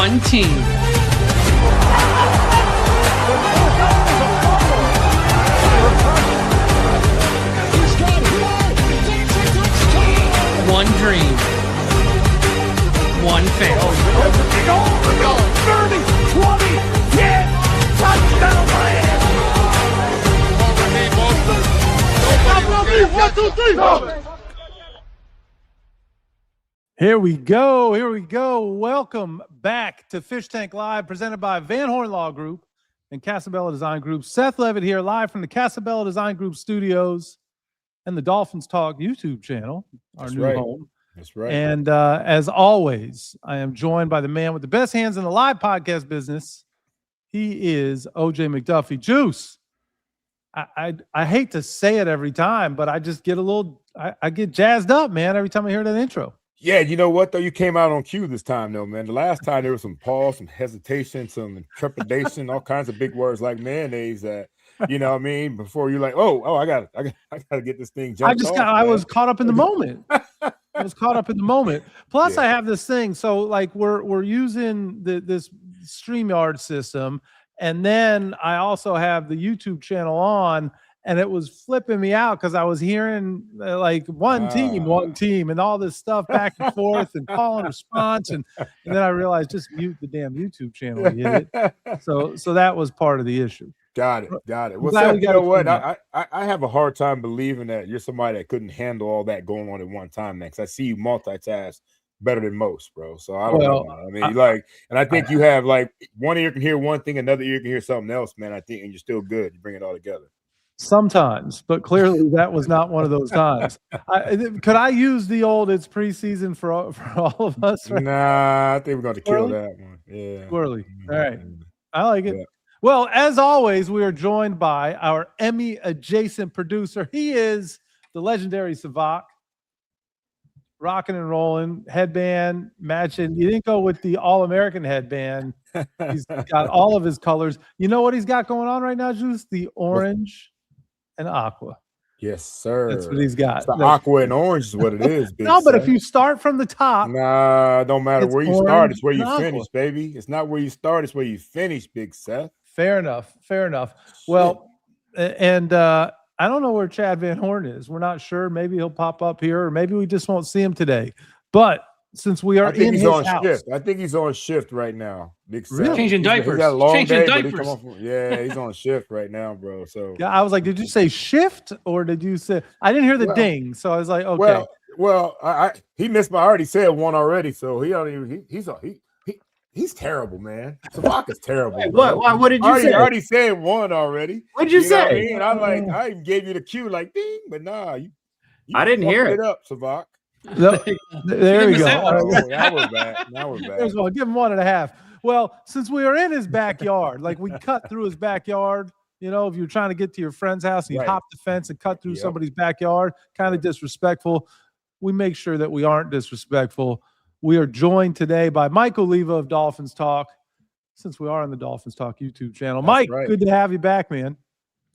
one team. One dream. One family. 30, 20, 10, touchdown Miami! One, two, three. Here we go. Welcome back to Fish Tank Live, presented by Van Horn Law Group and Casabella Design Group. Seth Levitt here, live from the Casabella Design Group studios and the Dolphins Talk YouTube channel, our new home. That's right. And as always, I am joined by the man with the best hands in the live podcast business. He is OJ McDuffie. Juice. I hate to say it every time, but I just get I get jazzed up, man, every time I hear that intro. Yeah, you know what, though? You came out on cue this time, though, man. The last time there was some pause, some hesitation, some trepidation, all kinds of big words like mayonnaise that, you know what I mean? Before you're like, I got to get this thing jumped off. I was caught up in the moment. Plus, I have this thing. So, like, we're using this StreamYard system, and then I also have the YouTube channel on. And it was flipping me out because I was hearing like one team, and all this stuff back and forth and call and response. And then I realized just mute the damn YouTube channel, you idiot. So that was part of the issue. Got it. Well, Seth, you know what? I have a hard time believing that you're somebody that couldn't handle all that going on at one time, man, because I see you multitask better than most, bro. So I don't know. I mean, and I think you have like one ear can hear one thing, another ear can hear something else, man. I think, and you're still good. You bring it all together. Sometimes, but clearly that was not one of those times. Could I use the old "it's preseason" for all of us? Right? Nah, I think we're going to kill that one. Yeah, squirrely. All right, I like it. Yeah. Well, as always, we are joined by our Emmy-adjacent producer. He is the legendary Savak, rocking and rolling, headband matching. You didn't go with the All-American headband. He's got all of his colors. You know what he's got going on right now, Juice? The orange and aqua. Yes, sir. That's what he's got. The aqua and orange is what it is. No, but if you start from the top, don't matter where you start. It's where you finish, baby. It's not where you start. It's where you finish, Big Seth. Fair enough. Well, and I don't know where Chad Van Horn is. We're not sure. Maybe he'll pop up here, or maybe we just won't see him today. But since we are in his house, shift. I think he's on shift right now. Big Seth. Really? Changing diapers. He's got a long Changing day, diapers. He's on shift right now, bro. So yeah, I was like, did you say shift or did you say? I didn't hear the ding, so I was like, okay. Well, he missed. I already said one already, so he's terrible, man. Savak is terrible. Wait, what did you say? I already said one already. What did you say? Know what I mean? I even gave you the cue, like ding, but nah, you I didn't hear it. Up, Savak. No, there we go. Now we're back. There's one. Give him 1.5. Well, since we are in his backyard, like we cut through his backyard, you know, if you're trying to get to your friend's house and you hop the fence and cut through somebody's backyard, kind of disrespectful. We make sure that we aren't disrespectful. We are joined today by Mike Oliva of Dolphins Talk, since we are on the Dolphins Talk YouTube channel. Mike, good to have you back, man.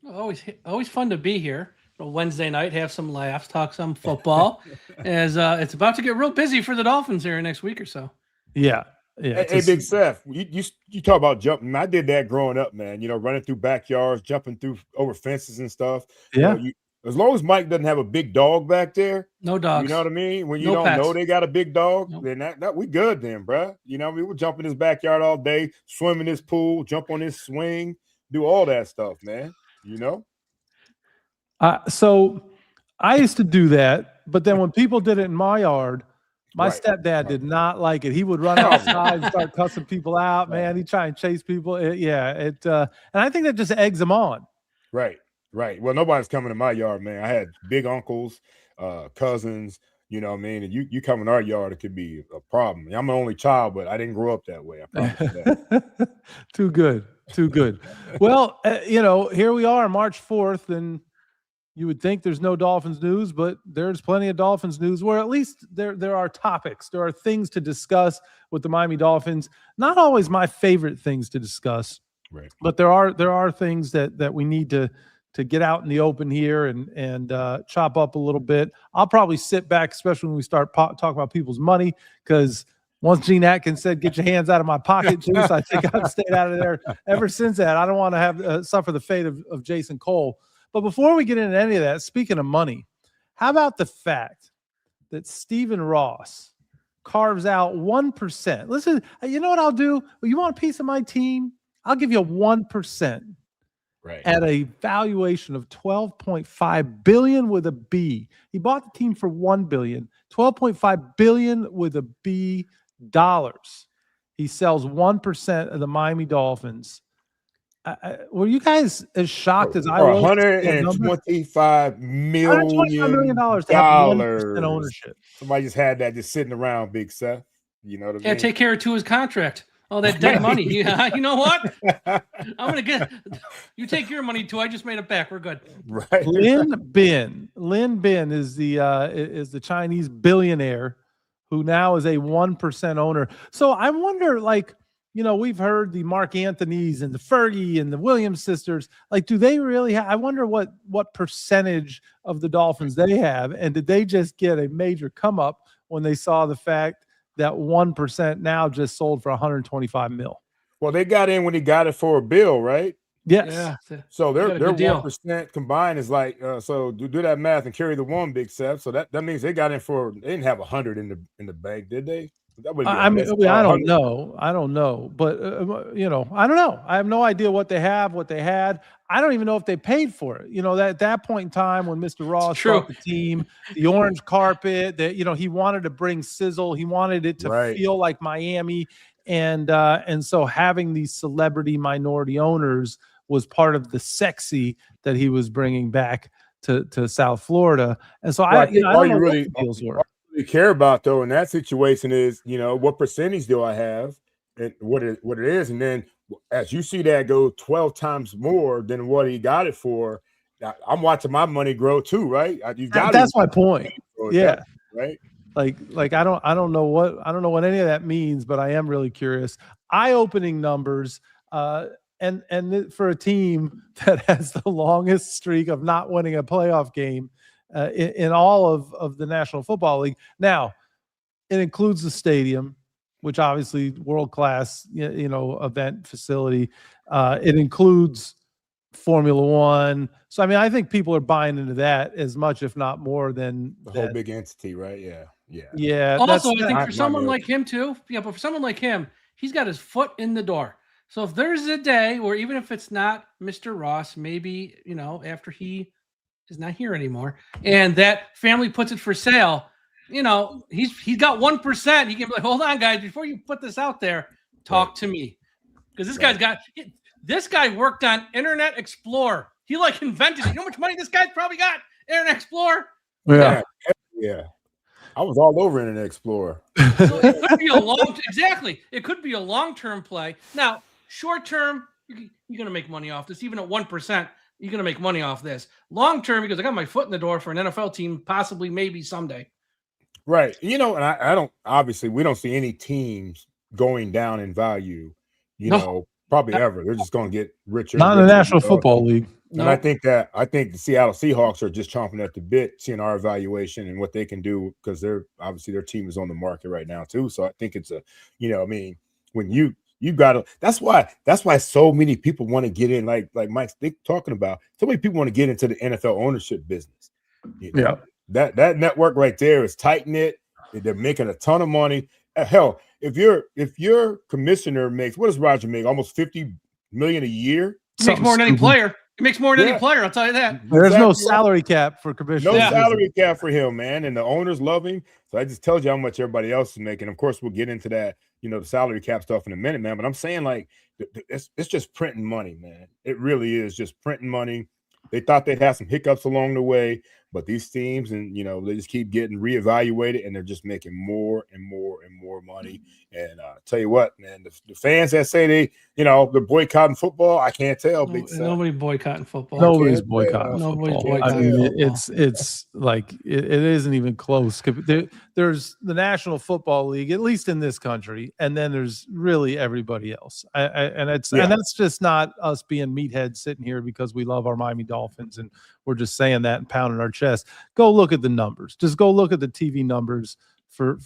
Always fun to be here. Wednesday night, have some laughs, talk some football, as it's about to get real busy for the Dolphins here next week or so. Yeah. Hey, Big Seth, you talk about jumping. I did that growing up, man. You know, running through backyards, jumping through over fences and stuff. Yeah. You know, as long as Mike doesn't have a big dog back there, no dogs. You know what I mean? When you don't know they got a big dog, then that we good then, bro. You know what I mean? We'll jump in his backyard all day, swim in his pool, jump on his swing, do all that stuff, man. You know. So I used to do that, but then when people did it in my yard, my stepdad did not like it. He would run outside and start cussing people out, man. He'd try and chase people. And I think that just eggs them on. Right. Well, nobody's coming to my yard, man. I had big uncles, cousins, you know what I mean? And you come in our yard, it could be a problem. I'm an only child, but I didn't grow up that way. I promise that. Too good. Well, here we are, March 4th, and you would think there's no Dolphins news, but there's plenty of Dolphins news where at least there are topics. There are things to discuss with the Miami Dolphins. Not always my favorite things to discuss, right? But there are things that we need to get out in the open here and chop up a little bit. I'll probably sit back, especially when we start talking about people's money, because Once Gene Atkins said, "Get your hands out of my pocket, Juice," I think I've stayed out of there ever since that. I don't want to have suffer the fate of Jason Cole. But before we get into any of that, speaking of money, how about the fact that Stephen Ross carves out 1%? Listen, you know what I'll do? You want a piece of my team? I'll give you 1%. Right. At a valuation of $12.5 billion with a B. He bought the team for $1 billion, $12.5 billion with a B dollars. He sells 1% of the Miami Dolphins. Were you guys as shocked as I was? $125 million to have 1% ownership. Somebody just had that just sitting around, Big Seth. You know what I mean? Yeah, take care of Tua's contract. Oh, that dead money. Yeah, you know what? I'm gonna get you. Take your money too. I just made it back. We're good. Right. Lin Bin is the Chinese billionaire who now is a 1% owner. So I wonder, like, you know, we've heard the Mark Anthonys and the Fergie and the Williams sisters. Like, do they really have? I wonder what percentage of the Dolphins they have, and did they just get a major come up when they saw the fact that 1% now just sold for $125 million? Well, they got in when he got it for a bill, right? Yes. Yeah. So their 1% combined is like so do that math and carry the one, Big Seth. So that means they got in for, they didn't have 100 in the bank, did they? I mean, I don't know, but you know, I don't know. I have no idea what they have, what they had. I don't even know if they paid for it. You know, that at that point in time when Mr. Ross brought the team, the orange carpet, that, you know, he wanted to bring sizzle. He wanted it to feel like Miami, and so having these celebrity minority owners was part of the sexy that he was bringing back to South Florida. And so I don't know what the deals were. You care about though in that situation is, you know, what percentage do I have and what it is, and then as you see that go 12 times more than what he got it for, I'm watching my money grow too, right? You got that's my point. Yeah, right. Like I don't know what any of that means, but I am really curious. Eye-opening numbers, and for a team that has the longest streak of not winning a playoff game in all of the National Football League. Now, it includes the stadium, which obviously world-class, you know, event facility. It includes Formula One. So, I mean, I think people are buying into that as much, if not more, than the whole big entity, right? Yeah. Yeah. Also, I think for someone like him too, but for someone like him, he's got his foot in the door. So if there's a day where even if it's not Mr. Ross, maybe, you know, after he is not here anymore, and that family puts it for sale, you know, he's got 1%. He can be like, hold on, guys, before you put this out there, talk to me, because this guy worked on Internet Explorer. He like invented it. You know how much money this guy's probably got? Internet Explorer. Yeah. I was all over Internet Explorer. So it could be it could be a long-term play. Now, short-term, you're going to make money off this. Even at 1%, you're going to make money off this. Long-term, because I got my foot in the door for an NFL team, possibly, maybe someday. Right. You know, and I don't, obviously, we don't see any teams going down in value, you know, probably ever. They're just going to get richer. Not in the National Football League. And I think the Seattle Seahawks are just chomping at the bit, seeing our evaluation and what they can do, because they're obviously their team is on the market right now too. So I think it's I mean, when you got to, that's why so many people want to get in, like Mike's talking about. So many people want to get into the NFL ownership business. You know? Yeah, that network right there is tight knit. They're making a ton of money. Hell, if your commissioner makes, what does Roger make? Almost $50 million a year. He makes more than any player. He makes more than any player, I'll tell you that. There's no salary cap for commissioner. No salary cap for him, man. And the owners love him. So I just told you how much everybody else is making. Of course, we'll get into that, you know, the salary cap stuff in a minute, man. But I'm saying, like, it's just printing money, man. It really is just printing money. They thought they'd have some hiccups along the way, but these teams, and you know, they just keep getting reevaluated, and they're just making more and more and more money. And tell you what, man, the fans that say they're boycotting football, I can't tell. Nobody boycotting football. Nobody's boycotting football. I mean, it's like it isn't even close. There's the National Football League, at least in this country, and then there's really everybody else. And that's just not us being meatheads sitting here because we love our Miami Dolphins and we're just saying that and pounding our chest. Go look at the numbers. Just go look at the TV numbers for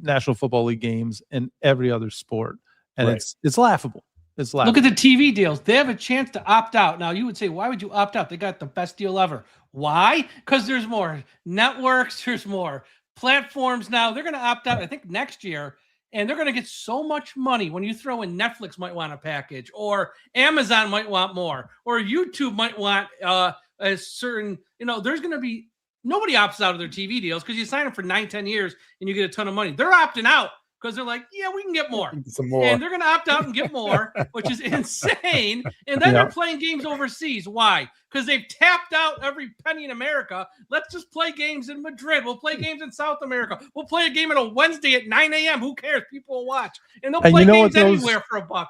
National Football League games in every other sport, and Right. it's laughable. It's laughable. Look at the TV deals. They have a chance to opt out. Now, you would say, why would you opt out? They got the best deal ever. Why? Because there's more networks, there's more platforms now. They're going to opt out, I think, next year, and they're going to get so much money. When you throw in Netflix might want a package, or Amazon might want more, or YouTube might want a certain, there's going to be, nobody opts out of their TV deals because you sign them for 9-10 years and you get a ton of money. They're opting out because they're like, yeah, we can get more. Some more. And they're going to opt out and get more, which is insane. And then they're playing games overseas. Why? Because they've tapped out every penny in America. Let's just play games in Madrid. We'll play games in South America. We'll play a game on a Wednesday at 9 a.m. Who cares? People will watch. And they'll play games anywhere for $1.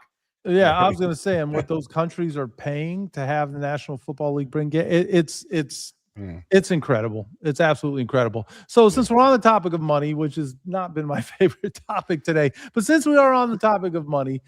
Yeah, I was going to say, and what those countries are paying to have the National Football League bring it's incredible. It's absolutely incredible. So since we're on the topic of money, which has not been my favorite topic today, but since we are on the topic of money,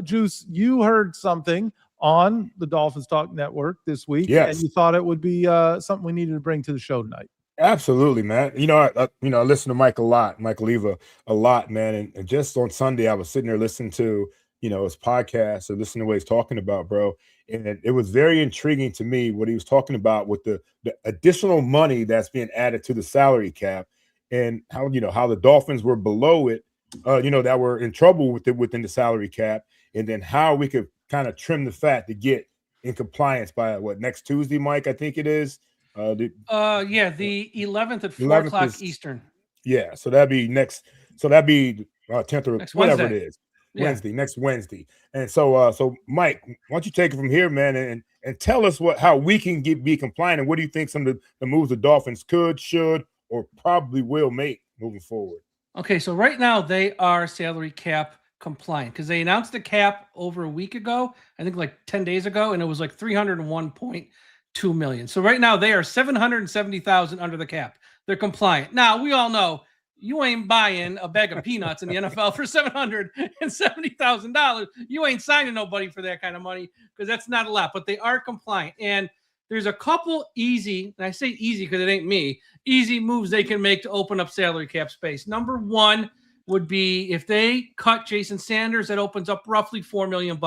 Juice, you heard something on the Dolphins Talk Network this week, and you thought it would be something we needed to bring to the show tonight. Absolutely, man. I listen to Michael Eva a lot, man. And just on Sunday, I was sitting there listening to, his podcast and listening to what he's talking about, bro. And it was very intriguing to me what he was talking about with the additional money that's being added to the salary cap, and how the Dolphins were below it, that were in trouble with it within the salary cap, and then how we could kind of trim the fat to get in compliance by next Tuesday, Mike, I think it is. The 11th at 4 o'clock Eastern. Yeah, so that'd be next. So that'd be 10th or next whatever Wednesday. It is. Next Wednesday. And so Mike, why don't you take it from here, man, and tell us how we can be compliant, and what do you think some of the moves the Dolphins could, should, or probably will make moving forward? Okay, so right now they are salary cap compliant because they announced the cap over a week ago, I think like 10 days ago, and it was like $301.2 million. So right now they are $770,000 under the cap. They're compliant. Now, we all know you ain't buying a bag of peanuts in the NFL for $770,000. You ain't signing nobody for that kind of money because that's not a lot, but they are compliant. And there's a couple easy, and I say easy because it ain't me, easy moves they can make to open up salary cap space. Number one would be if they cut Jason Sanders, that opens up roughly $4 million.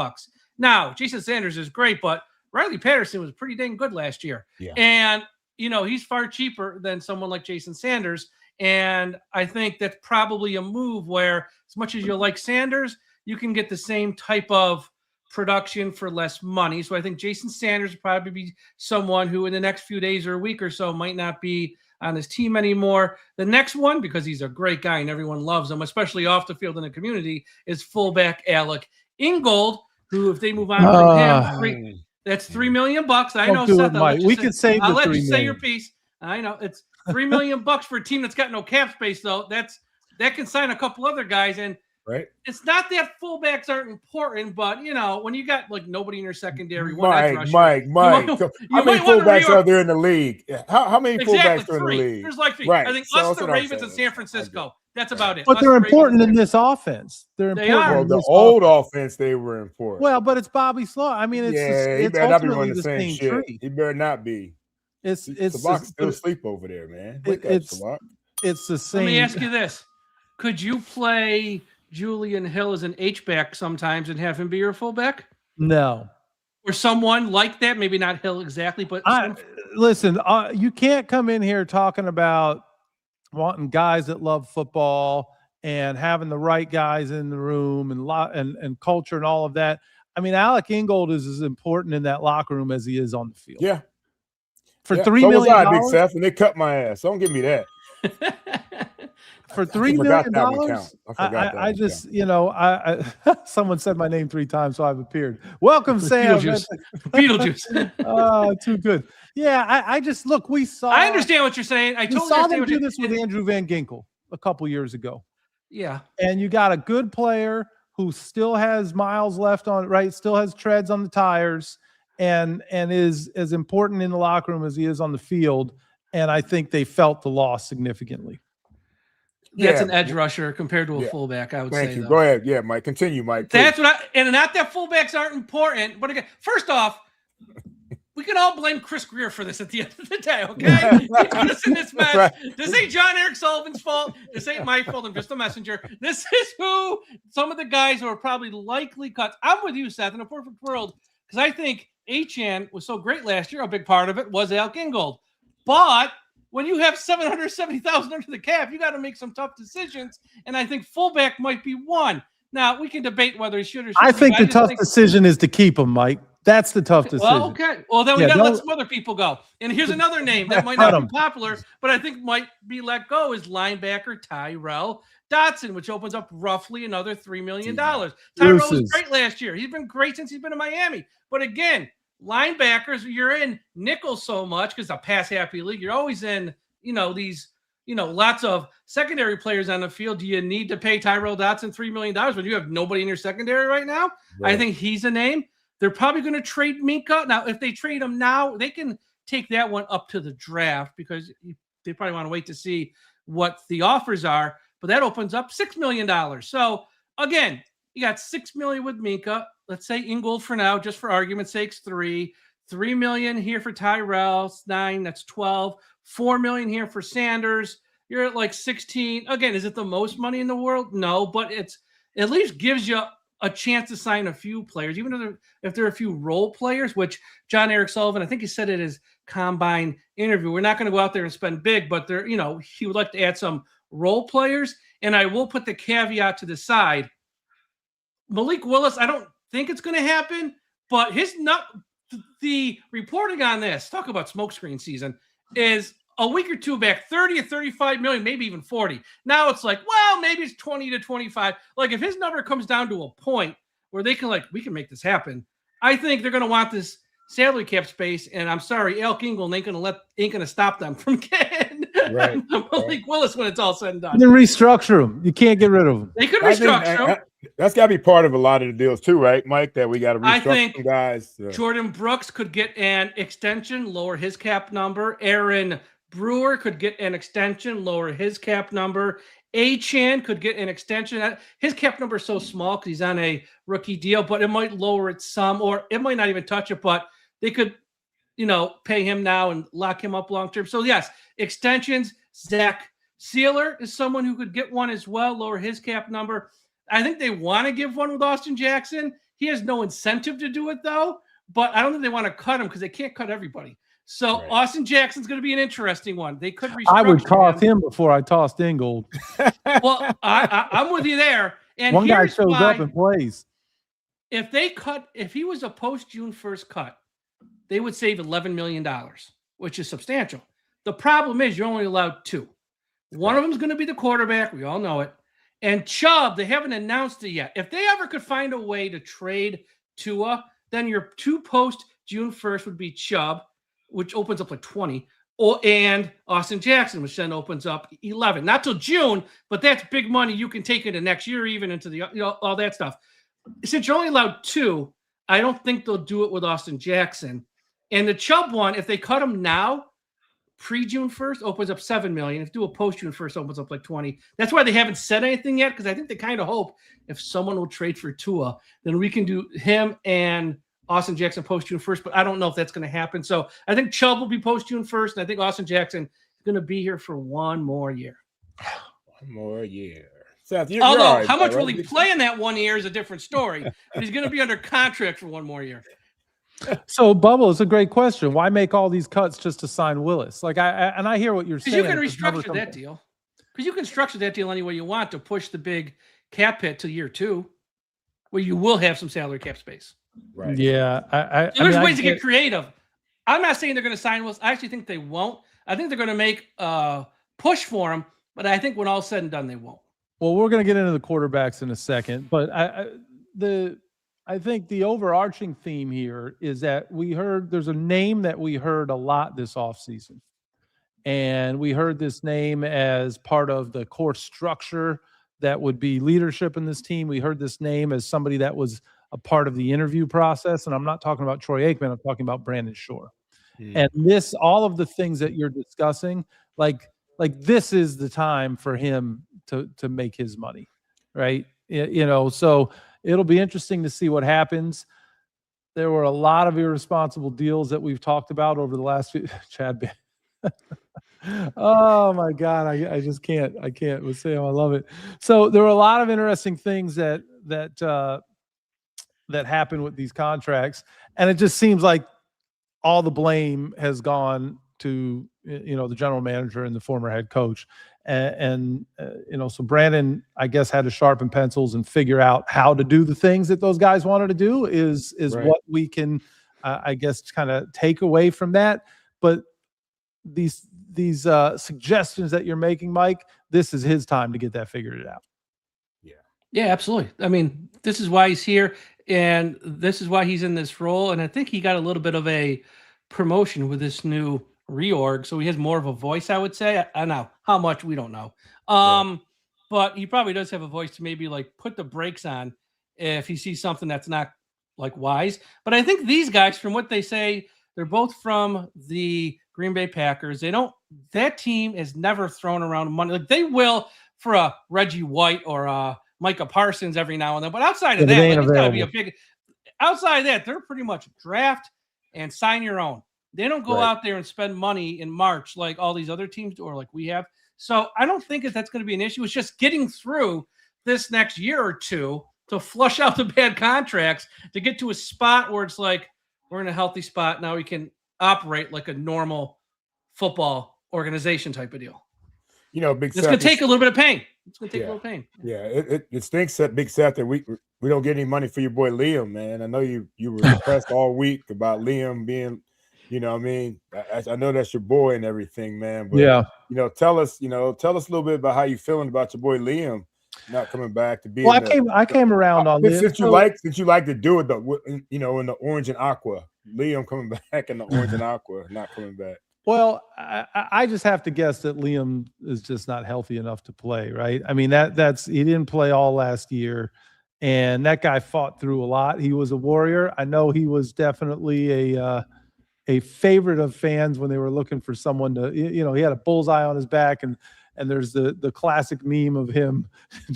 Now, Jason Sanders is great, but Riley Patterson was pretty dang good last year. Yeah. And, he's far cheaper than someone like Jason Sanders. And I think that's probably a move where, as much as you like Sanders, you can get the same type of production for less money. So I think Jason Sanders would probably be someone who in the next few days or a week or so might not be on his team anymore. The next one, because he's a great guy and everyone loves him, especially off the field in the community, is fullback Alec Ingold, who, if they move on from him, that's $3 million. I know, Seth. We can save the $3 million. I'll let you say your piece. I know it's $3 million for a team that's got no cap space, though. That can sign a couple other guys, and it's not that fullbacks aren't important, but when you got like nobody in your secondary, Mike, how many fullbacks are there in the league? How many fullbacks are in the league? There's like 3. Right. I think us, the Ravens, and San Francisco. That's about it. But they're important in this offense. They're important. Well, the old offense, they were important. Well, but it's Bobby Slow. I mean, he better not be running the same shit. Tree. He better not be. It's still asleep over there, man. It's the same. Let me ask you this: could you play Julian Hill as an H-back sometimes and have him be your fullback? No. Or someone like that? Maybe not Hill exactly, but listen. You can't come in here talking about wanting guys that love football and having the right guys in the room and culture and all of that. I mean, Alec Ingold is as important in that locker room as he is on the field. Yeah. For $3 million, Big Seth, and they cut my ass. Don't give me that. For $3 million, I just, someone said my name 3 times, so I've appeared. Welcome, Sam. Beetlejuice. Too good. Yeah, I just look. I understand what you're saying. I totally saw them understand do this with Andrew Van Ginkel a couple years ago. Yeah, and you got a good player who still has miles left on, right? Still has treads on the tires, and is as important in the locker room as he is on the field. And I think they felt the loss significantly. That's an edge rusher compared to a fullback, I would say. Thank you. Though. Go ahead. Yeah, Mike. Continue, Mike. Please. That's what and not that fullbacks aren't important. But again, first off, we can all blame Chris Greer for this at the end of the day, okay? He put us in this mess. Right. This ain't John Eric Sullivan's fault. This ain't my fault. I'm just a messenger. This is who some of the guys who are probably likely cuts. I'm with you, Seth, in a perfect world, because I think Achane was so great last year. A big part of it was Al Kingold. But when you have $770,000 under the cap, you got to make some tough decisions, and I think fullback might be one. Now, we can debate whether he should or shouldn't. I think the tough decision is to keep him, Mike. That's the tough decision. Well, okay. Well, then we got to let some other people go. And here's another name that might not be popular, but I think might be let go is linebacker Tyrell Dotson, which opens up roughly another $3 million. Tyrell was great last year. He's been great since he's been in Miami. But again, linebackers, you're in nickel so much because it's a pass-happy league. You're always in, these, lots of secondary players on the field. Do you need to pay Tyrell Dotson $3 million when you have nobody in your secondary right now? Right. I think he's a name. They're probably going to trade Minka. Now, if they trade him now, they can take that one up to the draft because they probably want to wait to see what the offers are. But that opens up $6 million. So, again, you got $6 million with Minka. Let's say Ingold for now, just for argument's sake, $3 million here for Tyrell, 9, that's 12. $4 million here for Sanders. You're at like 16. Again, is it the most money in the world? No, but it's at least gives you a chance to sign a few players, even if there are a few role players, which John Eric Sullivan, I think he said it in his combine interview. We're not going to go out there and spend big, but there, he would like to add some role players. And I will put the caveat to the side. Malik Willis, I don't think it's going to happen, but the reporting on this, talk about smokescreen season, is a week or two back, 30 or 35 million, maybe even 40. Now it's like, well, maybe it's 20 to 25. Like if his number comes down to a point where they can we can make this happen, I think they're going to want this salary cap space. And I'm sorry, Al Kingold ain't going to stop them from getting Malik Willis when it's all said and done. Then restructure them. You can't get rid of them. They could restructure them. That's got to be part of a lot of the deals too, right, Mike? That we got to restructure I think guys. Jordan Brooks could get an extension, lower his cap number. Aaron Brewer could get an extension, lower his cap number. Achane could get an extension. His cap number is so small because he's on a rookie deal, but it might lower it some, or it might not even touch it, but they could, pay him now and lock him up long-term. So, yes, extensions. Zach Sealer is someone who could get one as well, lower his cap number. I think they want to give one with Austin Jackson. He has no incentive to do it, though, but I don't think they want to cut him because they can't cut everybody. So right. Austin Jackson's going to be an interesting one. They could restructure I would toss him before I tossed Ingold. Well, I'm with you there. And one guy shows up and plays. If he was a post-June 1st cut, they would save $11 million, which is substantial. The problem is you're only allowed 2. One of them is going to be the quarterback. We all know it. And Chubb, they haven't announced it yet. If they ever could find a way to trade Tua, then your 2 post-June 1st would be Chubb, which opens up like 20, and Austin Jackson, which then opens up 11. Not till June, but that's big money. You can take into next year, even into the all that stuff. Since you're only allowed 2, I don't think they'll do it with Austin Jackson. And the Chubb one, if they cut him now, pre-June 1st, opens up $7 million. If do a post-June 1st, opens up like 20. That's why they haven't said anything yet, because I think they kind of hope if someone will trade for Tua, then we can do him and Austin Jackson post-June 1st, but I don't know if that's going to happen. So I think Chubb will be post-June 1st, and I think Austin Jackson is going to be here for one more year. One more year. Seth, although right, how much will he play in that 1 year is a different story, but he's going to be under contract for one more year. So, Bubble, it's a great question. Why make all these cuts just to sign Willis? I hear what you're saying. Because you can restructure that deal. Because you can structure that deal any way you want to push the big cap hit to year 2, where you will have some salary cap space. Right. Yeah. There's ways to get creative. I'm not saying they're going to sign Willis. I actually think they won't. I think they're going to make a push for him, but I think when all's said and done, they won't. Well, we're going to get into the quarterbacks in a second, but I think the overarching theme here is that there's a name that we heard a lot this offseason. And we heard this name as part of the core structure that would be leadership in this team. We heard this name as somebody that was a part of the interview process. And I'm not talking about Troy Aikman. I'm talking about Brandon Shore. And all of the things that you're discussing, like this is the time for him to make his money, right? So it'll be interesting to see what happens. there were a lot of irresponsible deals that we've talked about over the last few. Chad. Oh my God, I just can't. I can't with Sam. I love it. So there were a lot of interesting things that happened with these contracts, and it just seems like all the blame has gone to the general manager and the former head coach, and so Brandon, I guess, had to sharpen pencils and figure out how to do the things that those guys wanted to do. Is right. What we can, I guess, kind of take away from that. But these suggestions that you're making, Mike, this is his time to get that figured out. Yeah, absolutely. I mean, this is why he's here, and this is why he's in this role. And I think he got a little bit of a promotion with this new reorg, so he has more of a voice, I would say. I know how much, we don't know. But he probably does have a voice to maybe like put the brakes on if he sees something that's not like wise. But I think these guys, from what they say, they're both from the Green Bay Packers. That team has never thrown around money. Like, they will for a Reggie White or a Micah Parsons every now and then. But outside of that, it's got to be a big. Outside of that, they're pretty much draft and sign your own. They don't go out there and spend money in March like all these other teams do, or like we have. So I don't think that's going to be an issue. It's just getting through this next year or two to flush out the bad contracts to get to a spot where it's like, we're in a healthy spot. Now we can operate like a normal football organization type of deal. Big Seth, it's going to take a little bit of pain. It's going to take a little pain. Yeah, it stinks that Big Seth that we don't get any money for your boy Liam, man. I know you were impressed all week about Liam being, I know that's your boy and everything, man. But tell us a little bit about how you feeling about your boy Liam not coming back to be. Well, I came around on this since you like to do it though, in the orange and aqua. Liam coming back in the orange and aqua, not coming back. Well, I just have to guess that Liam is just not healthy enough to play, right? I mean, he didn't play all last year, and that guy fought through a lot. He was a warrior. I know he was definitely a favorite of fans when they were looking for someone to, he had a bullseye on his back, and there's the classic meme of him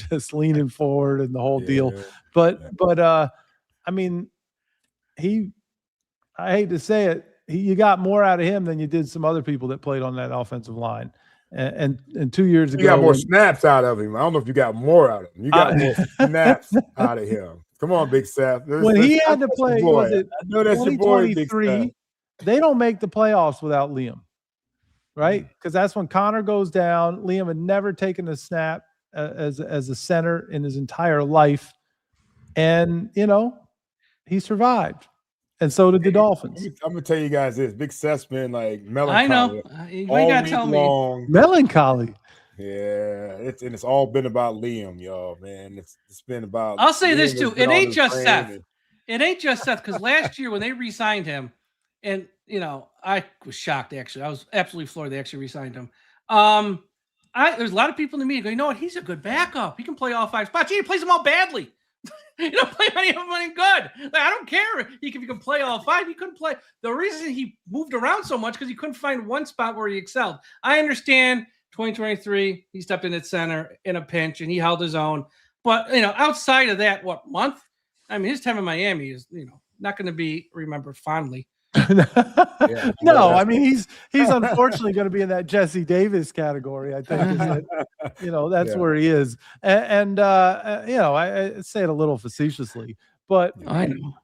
just leaning forward and the whole deal. But I mean, I hate to say it, you got more out of him than you did some other people that played on that offensive line. And 2 years ago, you got more snaps out of him. I don't know if you got more out of him. You got more snaps out of him. Come on, Big Seth. When he had to play, was it 2023? They don't make the playoffs without Liam, right? Because that's when Connor goes down. Liam had never taken a snap as a center in his entire life, and he survived. And so did the Dolphins. I'm gonna tell you guys this: Big Seth's been like melancholy. I know. You gotta tell me. Melancholy. Yeah, it's all been about Liam, y'all. Man, it's been about. I'll say this too: it ain't just Seth. It ain't just Seth, because last year when they re-signed him, and I was shocked. Actually, I was absolutely floored they actually re-signed him. There's a lot of people in the media go, you know what? He's a good backup. He can play all five spots. He plays them all badly. You don't play any of them any good. Like, I don't care if you can play all five. He couldn't play. The reason he moved around so much because he couldn't find one spot where he excelled. I understand 2023, he stepped in at center in a pinch and he held his own. But, outside of that, month? I mean, his time in Miami is, not going to be remembered fondly. No, I mean, he's unfortunately going to be in that Jesse Davis category. I think that's where he is. And I say it a little facetiously, but I know.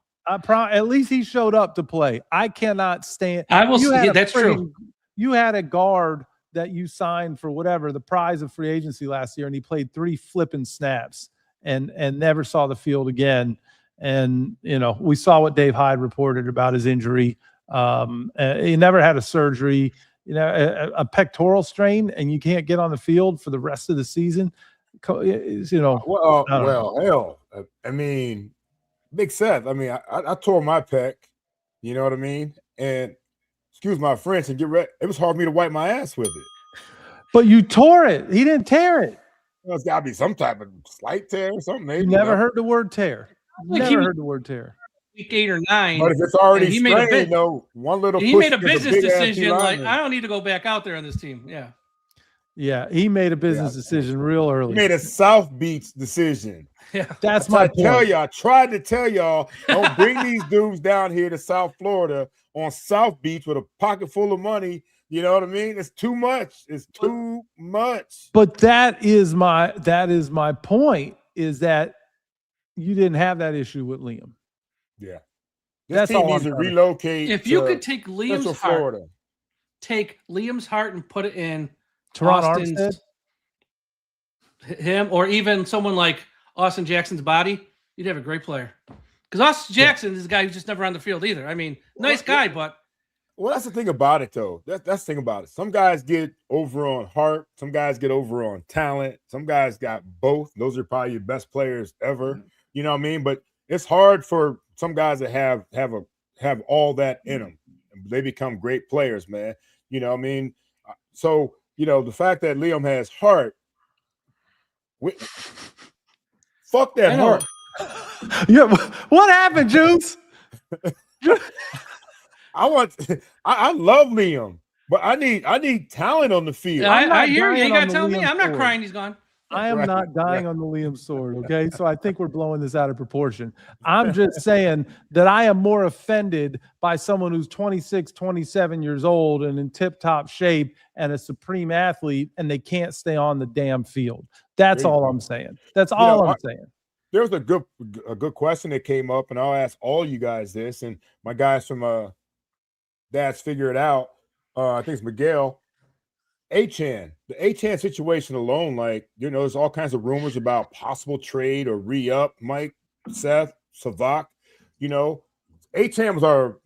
At least he showed up to play. I cannot stand. I will say that's true. You had a guard that you signed for whatever the prize of free agency last year, and he played 3 flipping snaps and never saw the field again. And, we saw what Dave Hyde reported about his injury. He never had a surgery, a pectoral strain, and you can't get on the field for the rest of the season. Well, hell, I mean, Big Seth, I mean, I tore my pec, you know what I mean? And excuse my French, and get ready. It was hard for me to wipe my ass with it. But you tore it. He didn't tear it. Well, it's got to be some type of slight tear or something. Maybe. You never heard the word tear. Never heard the word tear. Week 8 or 9. But if it's already strained, one little he push made a business decision. like, I don't need to go back out there on this team. Yeah. Yeah, he made a business decision real early. He made a South Beach decision. Yeah, that's my point. I tried to tell y'all, don't bring these dudes down here to South Florida on South Beach with a pocket full of money. You know what I mean? It's too much. It's too much. But that is my point, is that you didn't have that issue with Liam. Yeah. That's team needs to relocate. If you could take Liam's heart, Florida. take Liam's heart and put it in Teron Austin's, Armstead? him, or even someone like Austin Jackson's body, you'd have a great player. Because Austin Jackson is a guy who's just never on the field either. I mean, nice guy, but. Well, that's the thing about it, though. That's the thing about it. Some guys get over on heart. Some guys get over on talent. Some guys got both. Those are probably your best players ever. You know what I mean? But it's hard for some guys that have all that in them. They become great players, man. You know what I mean? So, you know, the fact that Liam has heart, fuck that heart. Yeah, what happened, Juice? I love Liam, but I need talent on the field. Yeah, I hear you. You got to tell me. I'm not crying. He's gone. I am not dying on the Liam sword, okay? So I think we're blowing this out of proportion. I'm just saying that I am more offended by someone who's 26, 27 years old and in tip-top shape and a supreme athlete, and they can't stay on the damn field. That's all I'm saying. That's all I'm saying. There was a good question that came up, and I'll ask all you guys this, and my guys from Dad's Figure It Out, I think it's Miguel. Achane, the Achane situation alone, like, you know, there's all kinds of rumors about possible trade or re-up. Mike, Seth, Savak, you know, Achane was our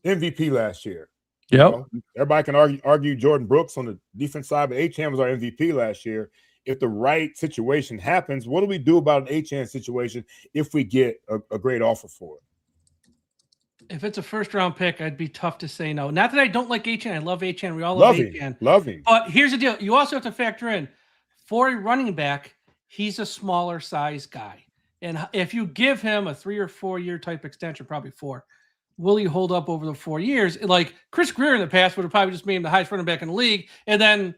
MVP last year. Yep. You know, everybody can argue Jordan Brooks on the defense side, but Achane was our MVP last year. If the right situation happens, what do we do about an Achane situation if we get a great offer for it? If it's a first-round pick, I'd be tough to say no. Not that I don't like Achane. I love Achane. We all love Achane. Love him. But here's the deal. You also have to factor in, for a running back, he's a smaller size guy. And if you give him a 3 or 4 year type extension, probably 4, will he hold up over the 4 years? Like Chris Greer in the past would have probably just made him the highest running back in the league. And then,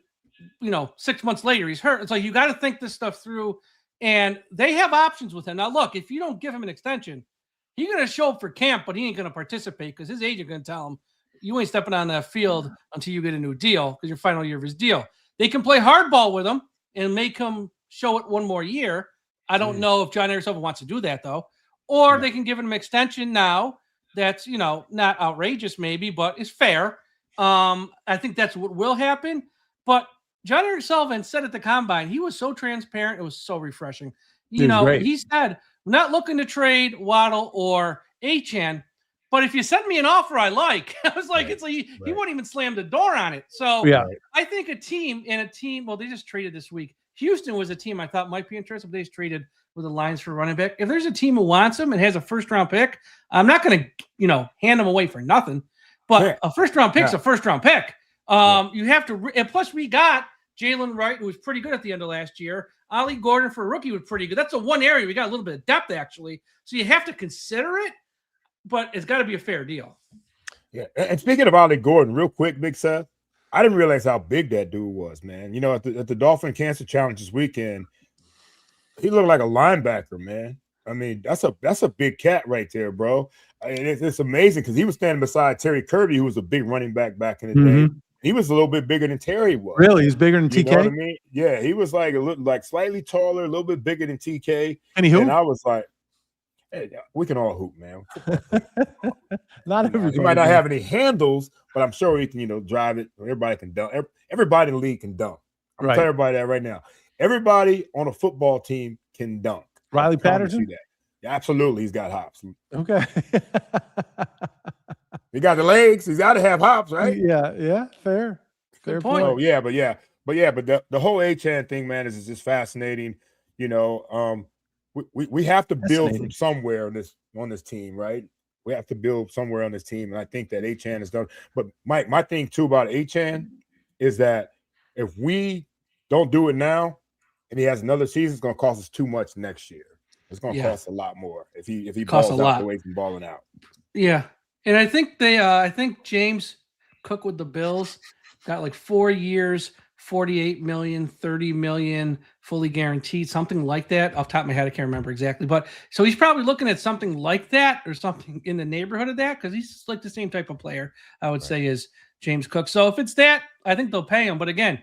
you know, 6 months later, he's hurt. It's like, you got to think this stuff through. And they have options with him. Now, look, if you don't give him an extension, he's going to show up for camp, but he ain't going to participate because his agent going to tell him, you ain't stepping on that field until you get a new deal because your final year of his deal. They can play hardball with him and make him show it one more year. I don't know if John Ariselva wants to do that, though. Or they can give him an extension now that's, you know, not outrageous maybe, but is fair. I think that's what will happen. But John Ariselva said at the Combine, he was so transparent. It was so refreshing. You know, he said, we're not looking to trade Waddle or Achane, but if you send me an offer I like, I was like, it's like he won't even slam the door on it. So I think a team, well, they just traded this week. Houston was a team I thought might be interested, but they just traded with the Lions for running back. If there's a team who wants him and has a first-round pick, I'm not going to, you know, hand him away for nothing. But a first-round pick's a first-round pick. You have to, and plus we got Jalen Wright, who was pretty good at the end of last year. Ollie Gordon for a rookie was pretty good. That's the one area we got a little bit of depth, actually. So you have to consider it, but it's got to be a fair deal. Yeah. And speaking of Ollie Gordon, real quick, Big Seth, I didn't realize how big that dude was, man. You know, at the Dolphin Cancer Challenge this weekend, he looked like a linebacker, man. I mean, that's a big cat right there, bro. And it's amazing because he was standing beside Terry Kirby, who was a big running back in the day. He was a little bit bigger than Terry was. Really? He's bigger than TK? You know what I mean? Yeah, he was like slightly taller, a little bit bigger than TK. And he hooped? And I was like, hey, we can all hoop, man. Not everybody. He might not have any handles, but I'm sure he can, you know, drive it. Everybody can dunk. Everybody in the league can dunk. I'm telling everybody that right now. Everybody on a football team can dunk. Riley Patterson? Yeah, absolutely. He's got hops. Okay. He got the legs. He's got to have hops, right? Yeah, fair. Fair point. Oh, but the whole Achane thing, man, is just fascinating. You know, we have to build from somewhere on this team, right? We have to build somewhere on this team, and I think that Achane is done. But Mike, my thing too about Achane is that if we don't do it now, and he has another season, it's going to cost us too much next year. It's going to cost a lot more if he balls out the way from balling out. Yeah. And I think I think James Cook with the Bills got like 4 years, 48 million, 30 million fully guaranteed, something like that. Off the top of my head, I can't remember exactly. But so he's probably looking at something like that or something in the neighborhood of that because he's like the same type of player, I would say, as James Cook. So if it's that, I think they'll pay him. But again,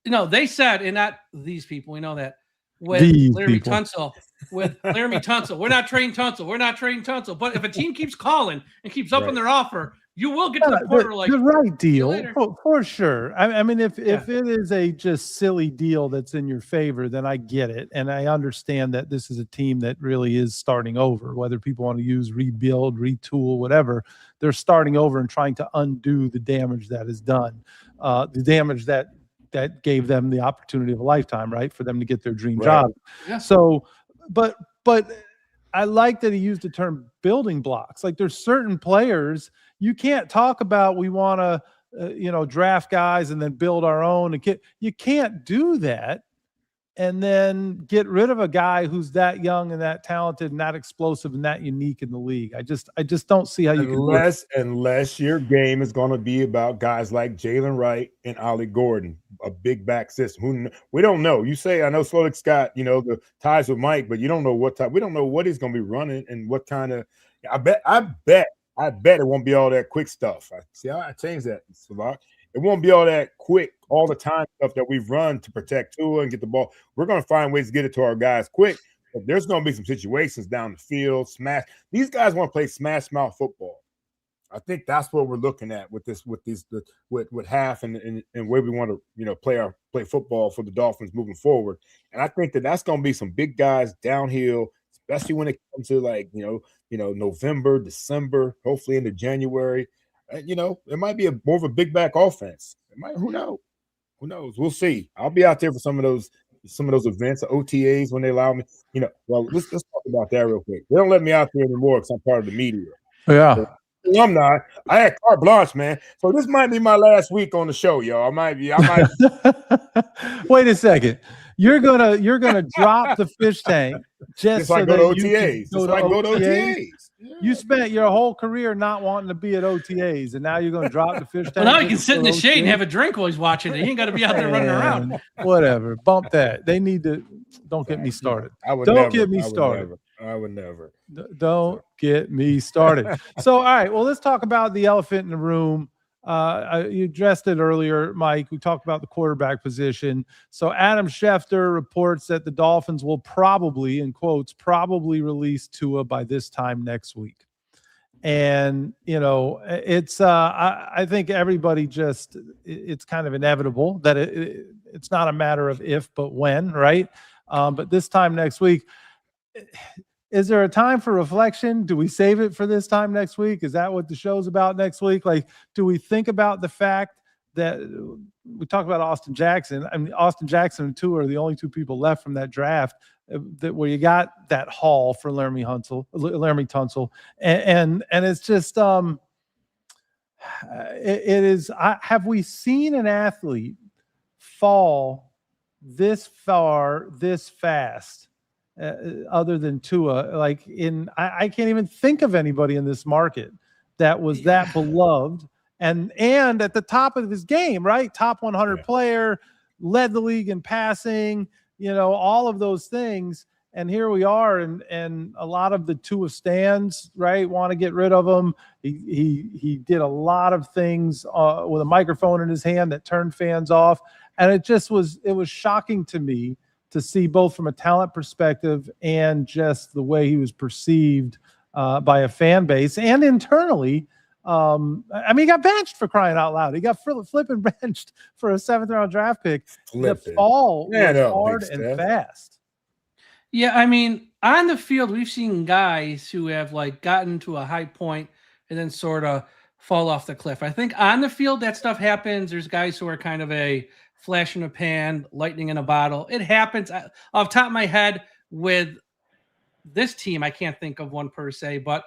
they said, and not these people, we know that, with Laramie Tunsil, we're not trading Tunsil. We're not trading Tunsil. But if a team keeps calling and keeps upping their offer, you will get to the point where like the right deal for sure. I mean, if it is a just silly deal that's in your favor, then I get it, and I understand that this is a team that really is starting over. Whether people want to use rebuild, retool, whatever, they're starting over and trying to undo the damage that is done, the damage that gave them the opportunity of a lifetime, right, for them to get their dream job. Yeah. So, but I like that he used the term building blocks. Like there's certain players you can't talk about. We want to, draft guys and then build our own. And you can't do that and then get rid of a guy who's that young and that talented and that explosive and that unique in the league. I just don't see how you can. Unless your game is going to be about guys like Jalen Wright and Ollie Gordon, a big back system. We don't know. You say, I know Slolik's got, the ties with Mike, but you don't know what type. We don't know what he's going to be running and what kind of. I bet it won't be all that quick stuff. I changed that, Slovak. It won't be all that quick, all the time stuff that we've run to protect Tua and get the ball. We're going to find ways to get it to our guys quick. But there's going to be some situations down the field, smash. These guys want to play smash mouth football. I think that's what we're looking at with half and where we want to play football for the Dolphins moving forward. And I think that's going to be some big guys downhill, especially when it comes to November, December, hopefully into January. It might be more of a big back offense. Who knows? We'll see. I'll be out there for some of those events, the OTAs, when they allow me. Let's talk about that real quick. They don't let me out there anymore because I'm part of the media. Yeah. So, alumni. I had carte blanche, man. So this might be my last week on the show, y'all. I might. Wait a second. You're gonna drop the fish tank just so go that to OTAs. Go to OTAs. Yeah. You spent your whole career not wanting to be at OTAs, and now you're going to drop the fish tank. Well, now he can sit in the shade and have a drink while he's watching it. He ain't got to be out there running around. Whatever. Bump that. They need to. Don't get me started. Don't get me started. I would never. Don't get me started. So, all right. Well, let's talk about the elephant in the room. You addressed it earlier, Mike. We talked about the quarterback position. So Adam Schefter reports that the Dolphins will probably, in quotes, release Tua by this time next week. And, it's I think everybody it's kind of inevitable that it's not a matter of if, but when, right? But this time next week, is there a time for reflection? Do we save it for this time next week? Is that what the show's about next week? Like, do we think about the fact that we talk about Austin Jackson? I mean, Austin Jackson and Tua are the only two people left from that draft where you got that haul for Laramie Tunsil. And it's just, it is, have we seen an athlete fall this far, this fast? Other than Tua, I can't even think of anybody in this market that was that beloved and at the top of his game, right? Top 100 player, led the league in passing, all of those things. And here we are, and a lot of the Tua stands, right, want to get rid of him. He did a lot of things with a microphone in his hand that turned fans off, and it was shocking to me to see, both from a talent perspective and just the way he was perceived by a fan base and internally. He got benched, for crying out loud. He got flipping benched for a 7th round draft pick. The fall was hard and fast. Yeah, on the field, we've seen guys who have gotten to a high point and then sort of fall off the cliff. I think on the field that stuff happens. There's guys who are kind of a flash in a pan, lightning in a bottle. It happens. Off the top of my head, with this team, I can't think of one per se, but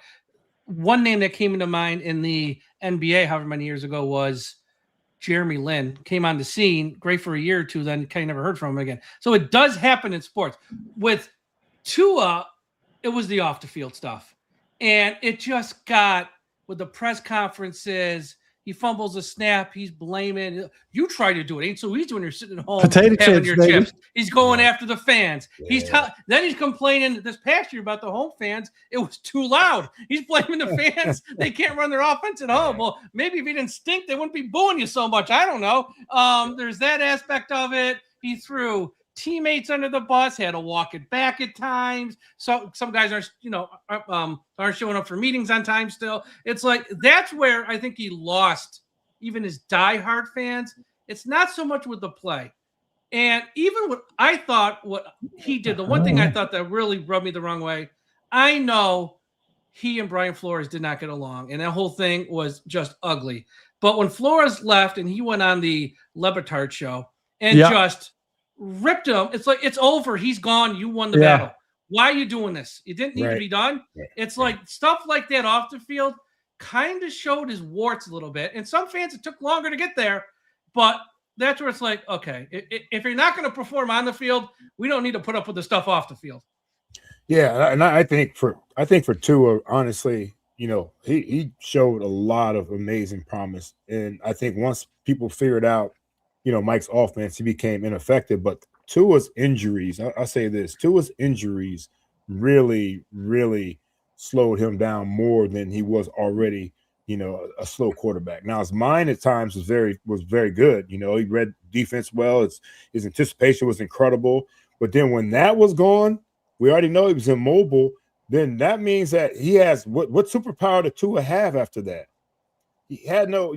one name that came into mind in the NBA however many years ago was Jeremy Lin. Came on the scene, great for a year or two, then kind of never heard from him again. So it does happen in sports. With Tua, it was the off the field stuff. And it just got, with the press conferences, he fumbles a snap. He's blaming. You try to do it. Ain't so easy when you're sitting at home Potato having chips, your baby. chips. He's going after the fans. Yeah. Then he's complaining this past year about the home fans. It was too loud. He's blaming the fans. They can't run their offense at home. Well, maybe if he didn't stink, they wouldn't be booing you so much. I don't know. There's that aspect of it. He threw teammates under the bus, had to walk it back at times. So some guys aren't showing up for meetings on time still. It's like that's where I think he lost even his diehard fans. It's not so much with the play. And even what I thought what he did, the one thing I thought that really rubbed me the wrong way, I know he and Brian Flores did not get along, and that whole thing was just ugly. But when Flores left and he went on the Le Batard show and just ripped him, it's like, it's over. He's gone. You won the battle. Why are you doing this? It didn't need to be done. It's like stuff like that off the field kind of showed his warts a little bit. And some fans, it took longer to get there. But that's where it's like, okay, if you're not going to perform on the field, we don't need to put up with the stuff off the field. Yeah, and I think for Tua, honestly, he showed a lot of amazing promise. And I think once people figured out, Mike's offense, he became ineffective. But Tua's injuries, I say this, Tua's injuries really, really slowed him down more than he was already, a slow quarterback. Now, his mind at times was very good. He read defense well. His anticipation was incredible. But then when that was gone, we already know he was immobile. Then that means that he has what superpower did Tua have after that? He had no,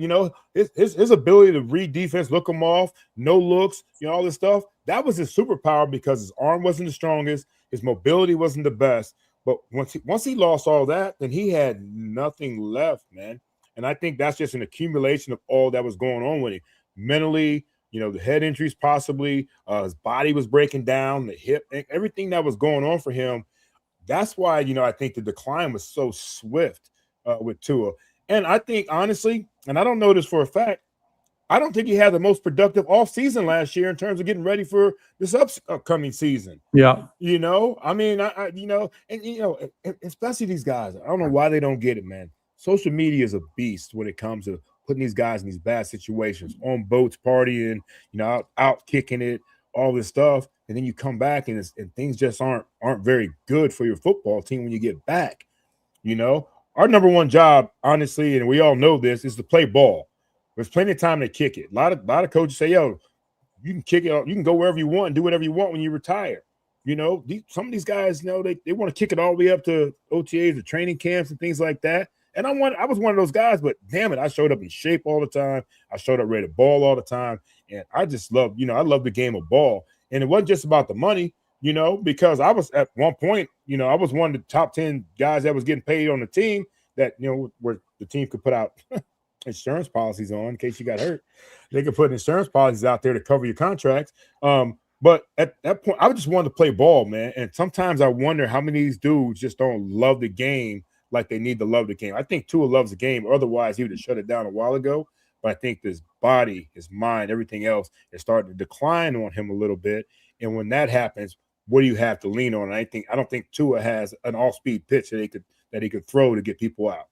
his ability to read defense, look them off, no looks, all this stuff. That was his superpower because his arm wasn't the strongest, his mobility wasn't the best. But once he lost all that, then he had nothing left, man. And I think that's just an accumulation of all that was going on with him mentally. The head injuries possibly, his body was breaking down, the hip, everything that was going on for him. That's why, I think the decline was so swift with Tua. And I think, honestly, and I don't know this for a fact, I don't think he had the most productive offseason last year in terms of getting ready for this upcoming season. Yeah. I mean, and especially these guys, I don't know why they don't get it, man. Social media is a beast when it comes to putting these guys in these bad situations, on boats, partying, out kicking it, all this stuff. And then you come back and things just aren't very good for your football team when you get back. Our number one job, honestly, and we all know this, is to play ball. There's plenty of time to kick it. A lot of coaches say, yo, you can kick it, you can go wherever you want and do whatever you want when you retire. Some of these guys, they want to kick it all the way up to OTAs or training camps and things like that. And I was one of those guys, but damn it, I showed up in shape all the time. I showed up ready to ball all the time. And I just love, I love the game of ball. And it wasn't just about the money, because I was at one point, I was one of the top 10 guys that was getting paid on the team that, where the team could put out insurance policies on in case you got hurt. They could put insurance policies out there to cover your contracts. But at that point, I just wanted to play ball, man. And sometimes I wonder how many of these dudes just don't love the game like they need to love the game. I think Tua loves the game. Otherwise, he would have shut it down a while ago. But I think his body, his mind, everything else is starting to decline on him a little bit. And when that happens, what do you have to lean on? And I don't think Tua has an off-speed pitch that he could throw to get people out.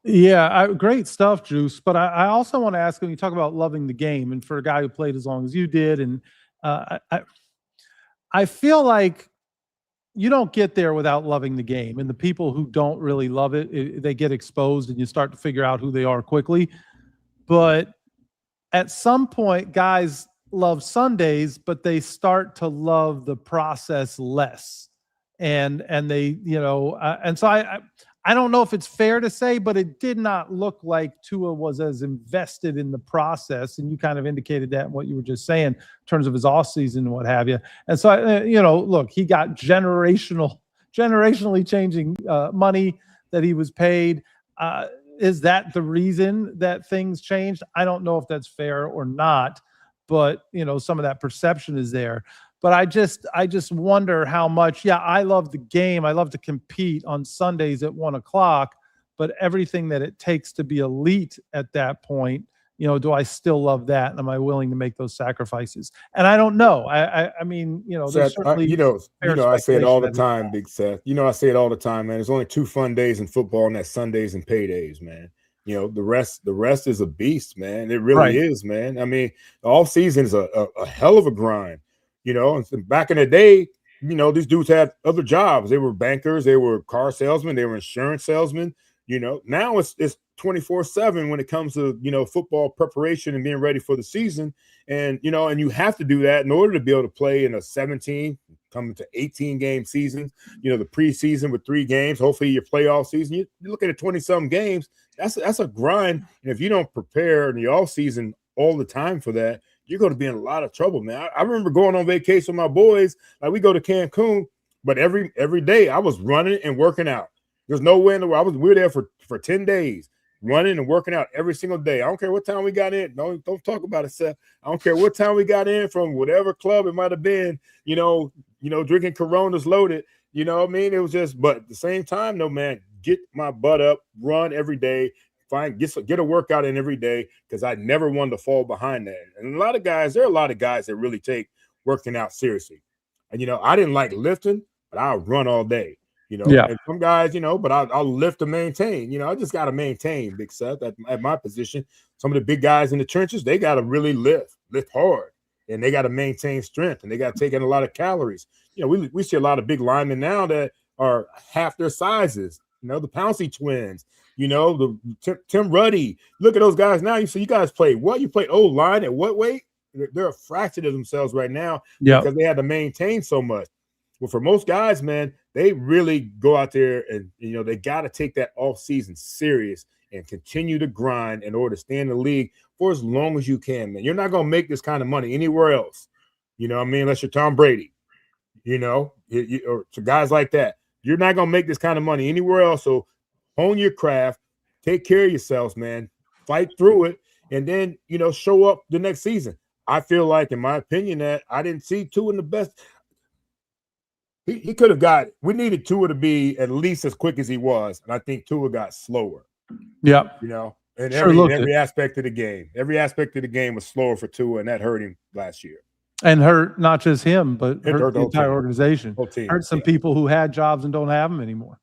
Yeah, great stuff, Juice. But I also want to ask him, you talk about loving the game, and for a guy who played as long as you did, and I feel like you don't get there without loving the game. And the people who don't really love it, they get exposed and you start to figure out who they are quickly. But at some point, guys love Sundays, but they start to love the process less. And they, and so I don't know if it's fair to say, but it did not look like Tua was as invested in the process. And you kind of indicated that in what you were just saying in terms of his offseason and what have you. And so, look, he got generationally changing money that he was paid. Is that the reason that things changed? I don't know if that's fair or not, but, some of that perception is there. But I just wonder how much, I love the game. I love to compete on Sundays at 1:00, but everything that it takes to be elite at that point, do I still love that? And am I willing to make those sacrifices? And I don't know. I mean, there's certainly, I say it all the time, Big Seth. I say it all the time, man. There's only 2 fun days in football, and that's Sundays and paydays, man. you know, the rest is a beast, man. It really is, man. I mean, the off season is a hell of a grind, you know. And back in the day, you know, these dudes had other jobs. They were bankers, they were car salesmen, they were insurance salesmen. You know, now it's 24/7 when it comes to, you know, football preparation and being ready for the season. And, you know, and you have to do that in order to be able to play in a 17, coming to 18 game season, you know, the preseason with 3 games, hopefully your playoff season, you're looking at 20-some games. That's a grind. And if you don't prepare in the off season all the time for that, you're going to be in a lot of trouble, man. I remember going on vacation with my boys, like we go to Cancun, but every day I was running and working out. There's no way in the world. We were there for 10 days, running and working out every single day. I don't care what time we got in. Don't talk about it, Seth. I don't care what time we got in from whatever club it might have been, you know, drinking Coronas loaded, you know what I mean? It was just, but at the same time, no, man, get my butt up, run every day, get a workout in every day, because I never wanted to fall behind that. And there are a lot of guys that really take working out seriously. And, you know, I didn't like lifting, but I'll run all day. You know, and some guys, you know, but I'll lift to maintain. You know, I just got to maintain, Big Seth, at my position. Some of the big guys in the trenches, they got to really lift hard, and they got to maintain strength, and they got to take in a lot of calories. You know, we see a lot of big linemen now that are half their sizes. You know, the Pouncey twins. You know, the Tim Ruddy. Look at those guys now. You see, you guys play what? You play old line at what weight? They're a fraction of themselves right now because they had to maintain so much. Well, for most guys, man, they really go out there and, you know, they got to take that off season serious and continue to grind in order to stay in the league for as long as you can, man. You're not going to make this kind of money anywhere else. You know what I mean? Unless you're Tom Brady, you know, or to guys like that. You're not going to make this kind of money anywhere else. So hone your craft, take care of yourselves, man, fight through it, and then, you know, show up the next season. I feel like, in my opinion, that I didn't see Tua in the best. He could have got – we needed Tua to be at least as quick as he was, and I think Tua got slower. Yeah. You know, and every aspect of the game. Every aspect of the game was slower for Tua, and that hurt him last year. And hurt not just him, but hurt the entire organization. Whole team. Hurt some people who had jobs and don't have them anymore.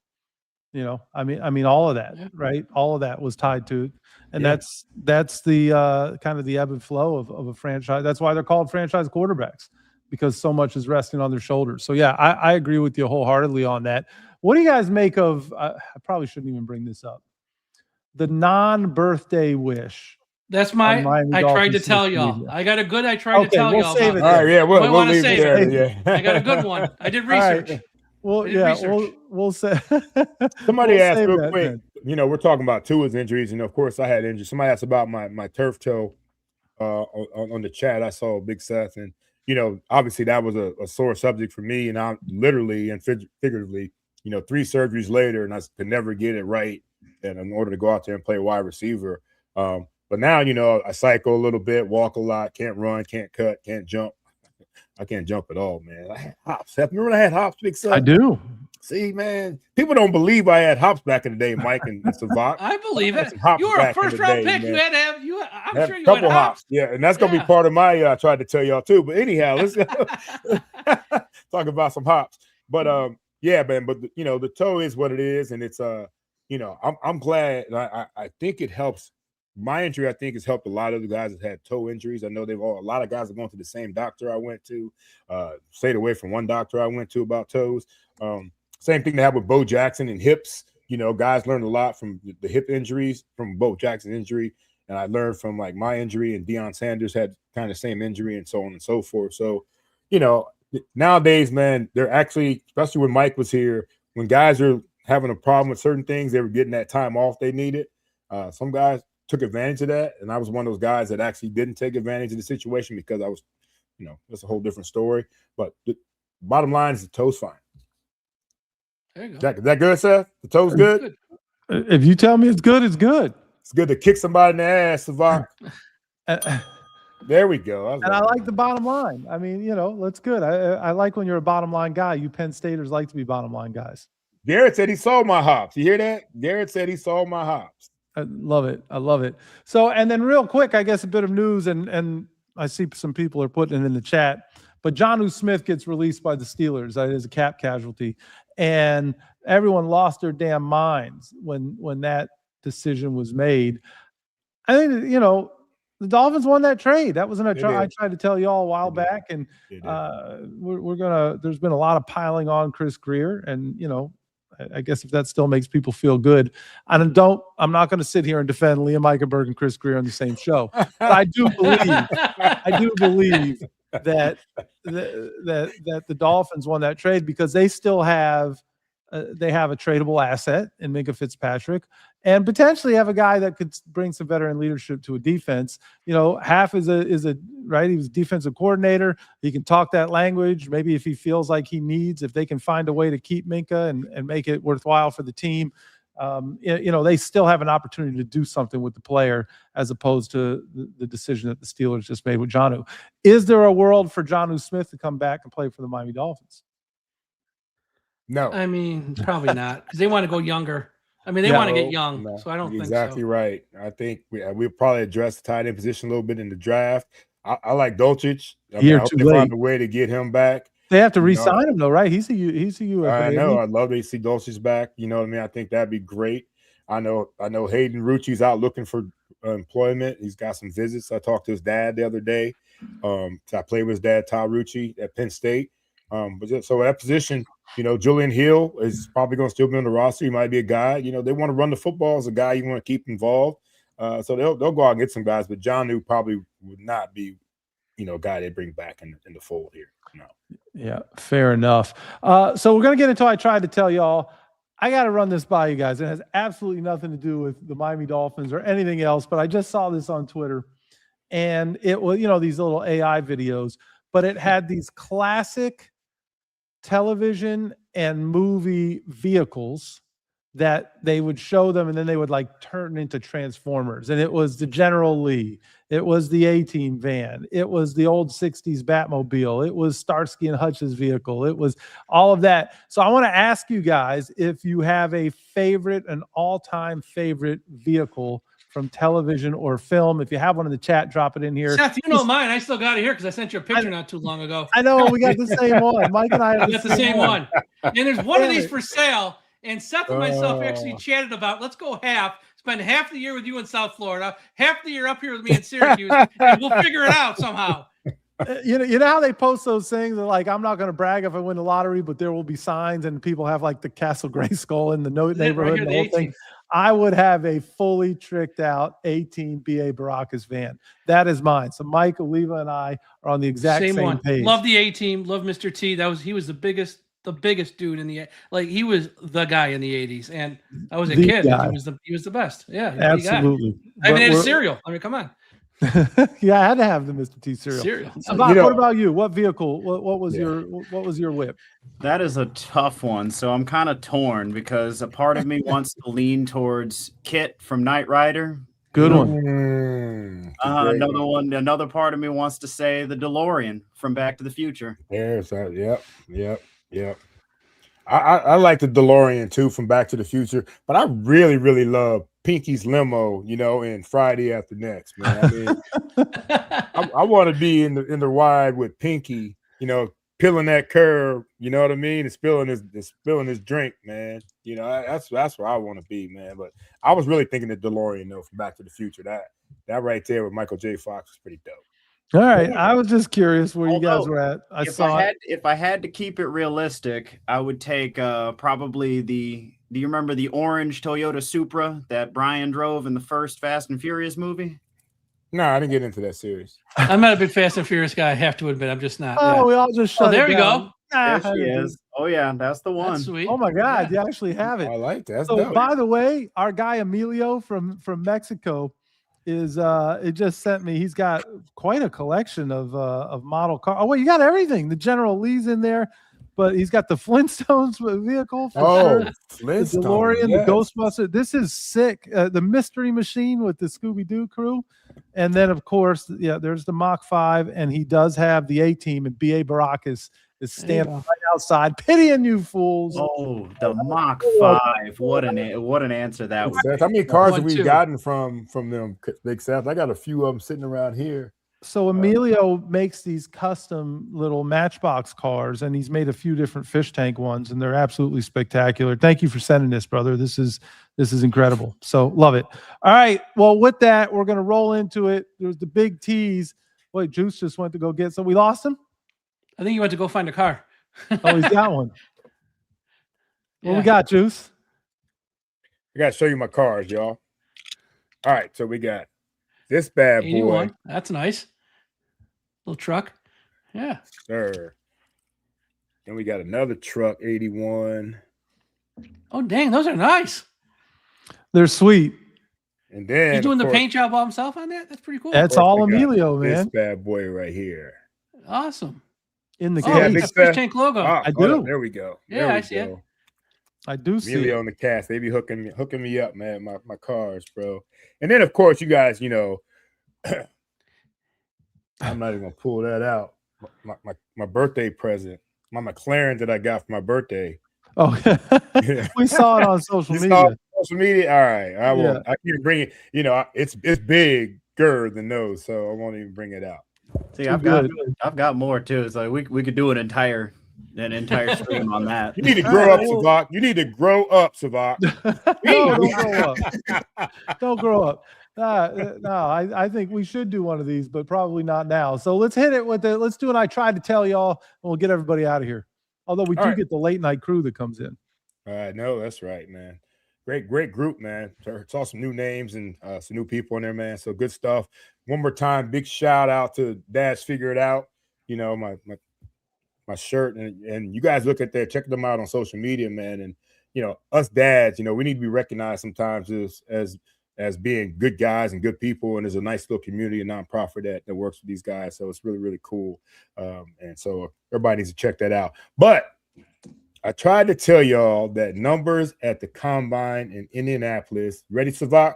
You know, I mean, all of that, right? All of that was tied to it. And that's the kind of the ebb and flow of a franchise. That's why they're called franchise quarterbacks, because so much is resting on their shoulders. So, yeah, I agree with you wholeheartedly on that. What do you guys make of I probably shouldn't even bring this up. The non-birthday wish. That's I tried to tell y'all. I got a good I tried to tell y'all about. All right, yeah, we'll leave it there. Yeah. I got a good one. I did research. Right. Well, yeah, we'll say. Somebody asked real quick. You know, we're talking about Tua's injuries, and of course, I had injuries. Somebody asked about my turf toe on the chat. I saw Big Seth, and you know, obviously that was a sore subject for me, and I'm literally and figuratively, you know, 3 surgeries later, and I could never get it right. And in order to go out there and play wide receiver, but now, you know, I cycle a little bit, walk a lot, can't run, can't cut, can't jump. I can't jump at all, man. I had hops. Remember when I had hops, Big Seth? I do. See, man, people don't believe I had hops back in the day, Mike and Savak. I believe it. You were a first-round pick. Man. You had to have you. I'm sure you had had hops. Yeah, and that's gonna be part of my. I tried to tell y'all too, but anyhow, let's talk about some hops. But yeah, man. But you know, the toe is what it is, and it's you know, I'm glad. I think it helps. My injury, I think, has helped a lot of the guys that had toe injuries. I know a lot of guys are going to the same doctor I went to. Stayed away from one doctor I went to about toes. Same thing they have with Bo Jackson and hips. You know, guys learned a lot from the hip injuries, from Bo Jackson's injury, and I learned from like my injury, and Deion Sanders had kind of same injury, and so on and so forth. So, you know, nowadays, man, they're actually, especially when Mike was here, when guys are having a problem with certain things, they were getting that time off they needed. Some guys took advantage of that, and I was one of those guys that actually didn't take advantage of the situation because I was, you know, that's a whole different story. But the bottom line is the toe's fine. There you go. Is that good, Seth? The toe's good? If you tell me it's good, it's good. It's good to kick somebody in the ass, Savant. There we go. And I like the bottom line. I mean, you know, that's good. I like when you're a bottom line guy. You Penn Staters like to be bottom line guys. Garrett said he saw my hops. You hear that? Garrett said he saw my hops. I love it. I love it. So, and then real quick, I guess a bit of news, and I see some people are putting it in the chat, but Jonnu Smith gets released by the Steelers as a cap casualty, and everyone lost their damn minds when that decision was made. I think, you know, the Dolphins won that trade. That wasn't a trade. I tried to tell you all a while back, and there's been a lot of piling on Chris Grier, and, you know, I guess if that still makes people feel good, I'm not going to sit here and defend Liam Eichenberg and Chris Grier on the same show. But I do believe that the Dolphins won that trade because they still have a tradable asset in Minkah Fitzpatrick, and potentially have a guy that could bring some veteran leadership to a defense. You know, Half is a right. He was defensive coordinator. He can talk that language. Maybe if he feels like he needs, if they can find a way to keep Minkah and make it worthwhile for the team, you know, they still have an opportunity to do something with the player as opposed to the decision that the Steelers just made with Jonnu. Is there a world for Jonnu Smith to come back and play for the Miami Dolphins? No. I mean, probably not, because they want to go younger. I mean, they want to get young, so I don't think so. Exactly right. I think we'll probably address the tight end position a little bit in the draft. I like Dolchich. I hope they find a way to get him back. They have to re-sign him though, right? He's a UFA. I know. I'd love to see Dolchich back. You know what I mean? I think that'd be great. I know Hayden Rucci's out looking for employment. He's got some visits. I talked to his dad the other day. I played with his dad, Todd Rucci, at Penn State. So at that position, you know, Julian Hill is probably going to still be on the roster. He might be a guy. You know, they want to run the football as a guy you want to keep involved. So they'll go out and get some guys, but Jonnu probably would not be, you know, a guy they bring back in the fold here. No. Yeah, fair enough. So we're going to get into, I tried to tell y'all, I got to run this by you guys. It has absolutely nothing to do with the Miami Dolphins or anything else, but I just saw this on Twitter, and it was, you know, these little AI videos, but it had these classic television and movie vehicles that they would show them, and then they would like turn into Transformers. And it was the General Lee, it was the A-Team van, it was the old 60s Batmobile, it was Starsky and Hutch's vehicle, it was all of that. So I want to ask you guys if you have an all-time favorite vehicle from television or film. If you have one in the chat, drop it in here. Seth, you know mine. I still got it here because I sent you a picture not too long ago. I know, we got the same one. Mike and I have the same one. And there's one of these for sale. And Seth and myself actually chatted about, let's go spend half the year with you in South Florida, half the year up here with me in Syracuse, and we'll figure it out somehow. You know how they post those things that, like, I'm not going to brag if I win the lottery, but there will be signs and people have like the Castle Grayskull in the neighborhood and the whole thing. I would have a fully tricked out A-Team B.A. Baracus van. That is mine. So Mike, Oliva, and I are on the exact same page. Love the A-Team. Love Mr. T. He was the biggest dude in he was the guy in the 80s. And I was a kid. He was the best. Yeah. Absolutely. I mean, it's cereal. I mean, come on. Yeah, I had to have the Mr. T cereal. Bob, what about you? What vehicle? What was your whip? That is a tough one. So I'm kind of torn because a part of me wants to lean towards Kit from Knight Rider. Good one. Another part of me wants to say the DeLorean from Back to the Future. There's that. Yep. I like the DeLorean too from Back to the Future, but I really, really love Pinky's limo, you know, in Friday After Next, man. I mean, I want to be in the ride with Pinky, you know, peeling that curb, you know what I mean, and spilling his drink, man. You know, that's where I want to be, man. But I was really thinking the DeLorean though from Back to the Future. That right there with Michael J. Fox was pretty dope. All right, I was just curious where you guys were at. If I had to keep it realistic, I would take probably do you remember the orange Toyota Supra that Brian drove in the first Fast and Furious movie? No, I didn't get into that series. I'm not a big Fast and Furious guy, I have to admit. I'm just not. Oh, we all just shut it down. There we go. There she is. Oh, yeah, that's the one. That's sweet. Oh, my God, you actually have it. I like that. So, by the way, our guy Emilio from Mexico is it just sent me. He's got quite a collection of model cars. Oh, wait, you got everything. The General Lee's in there. But he's got the Flintstones vehicle. Flintstones. The DeLorean, the Ghostbuster. This is sick. The Mystery Machine with the Scooby-Doo crew. And then, of course, there's the Mach 5. And he does have the A-Team. And B.A. Baracus is standing right outside, pitying you fools. Oh, the Mach 5. What an answer that was. How many cars have we gotten from them, Big Seth? I got a few of them sitting around here. So Emilio makes these custom little Matchbox cars, and he's made a few different fish tank ones, and they're absolutely spectacular. Thank you for sending this, brother. This is incredible. So love it. All right. Well, with that, we're gonna roll into it. There's the big tease. Wait, Juice just went to go get some. We lost him? I think he went to go find a car. Oh, he's got one. What we got, Juice? I gotta show you my cars, y'all. All right, so we got this bad 81. boy. That's nice. Little truck. Yeah. Sir. Then we got another truck, 81. Oh, dang. Those are nice. They're sweet. And then he's doing the paint job by himself on that? That's pretty cool. That's all Emilio, man. This bad boy right here. Awesome. In the case. Fish tank logo. Oh, I do. There we go. Yeah, I see it. I do see Emilio on the cast. They be hooking me up, man. My cars, bro. And then of course you guys, you know, I'm not even gonna pull that out. My birthday present, my McLaren that I got for my birthday. Oh, we saw it on social media. Social media. All right, I won't. I can't bring it. You know, it's bigger than those, so I won't even bring it out. See, I've got more too. It's like we could do an entire stream on that. You need to grow up, Savak. You need to grow up, Savak. No, don't grow up. Don't grow up. No, I think we should do one of these, but probably not now. So let's hit it with let's do it. I tried to tell y'all, and we'll get everybody out of here. Although we do get the late night crew that comes in. All right, no, that's right, man. Great group, man. Saw some new names and some new people in there, man. So good stuff. One more time, big shout out to Dad's Figure It Out. You know, my shirt, and you guys look at that, check them out on social media, man. And you know, us dads, you know, we need to be recognized sometimes as being good guys and good people. And there's a nice little community and nonprofit that works with these guys. So it's really, really cool. And so everybody needs to check that out. But I tried to tell y'all that numbers at the combine in Indianapolis, ready, Savak,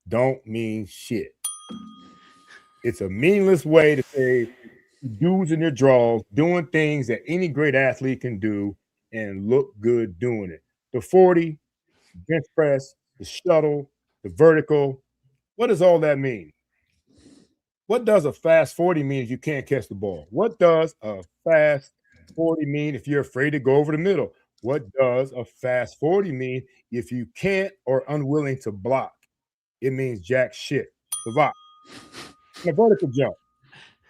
don't mean shit. It's a meaningless way to say dudes in their draws doing things that any great athlete can do and look good doing it. The 40, bench press, the shuttle, the vertical. What does all that mean? What does a fast 40 mean if you can't catch the ball? What does a fast 40 mean if you're afraid to go over the middle? What does a fast 40 mean if you can't or unwilling to block? It means jack shit. Survive. In a vertical jump,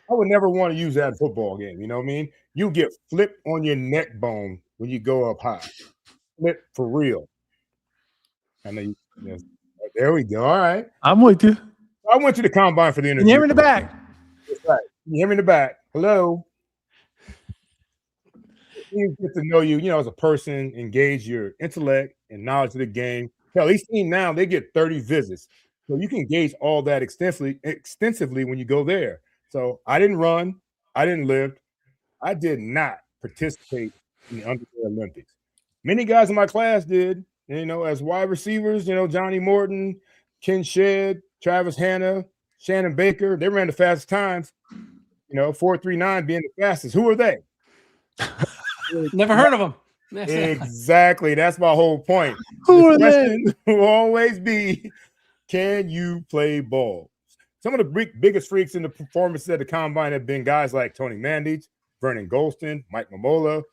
I would never want to use that in a football game. You know what I mean? You get flipped on your neck bone when you go up high. Flip for real. I know you. Yes. There we go. All right. I'm with you. I went to the combine for the interview. Can you hear me in the back? That's right. Can you hear me in the back? Hello. You get to know you, as a person, engage your intellect and knowledge of the game. Hell, these teams now, they get 30 visits. So you can gauge all that extensively when you go there. So I didn't run. I didn't lift. I did not participate in the Underwear Olympics. Many guys in my class did, as wide receivers, Johnny Morton, Ken Shedd, Travis Hanna, Shannon Baker, they ran the fastest times, 4.39 being the fastest. Who are they? Never heard of them. Exactly. That's my whole point. Who the are question they? will always be, can you play ball? Some of the biggest freaks in the performances at the combine have been guys like Tony Mandich, Vernon Golston, Mike Momola,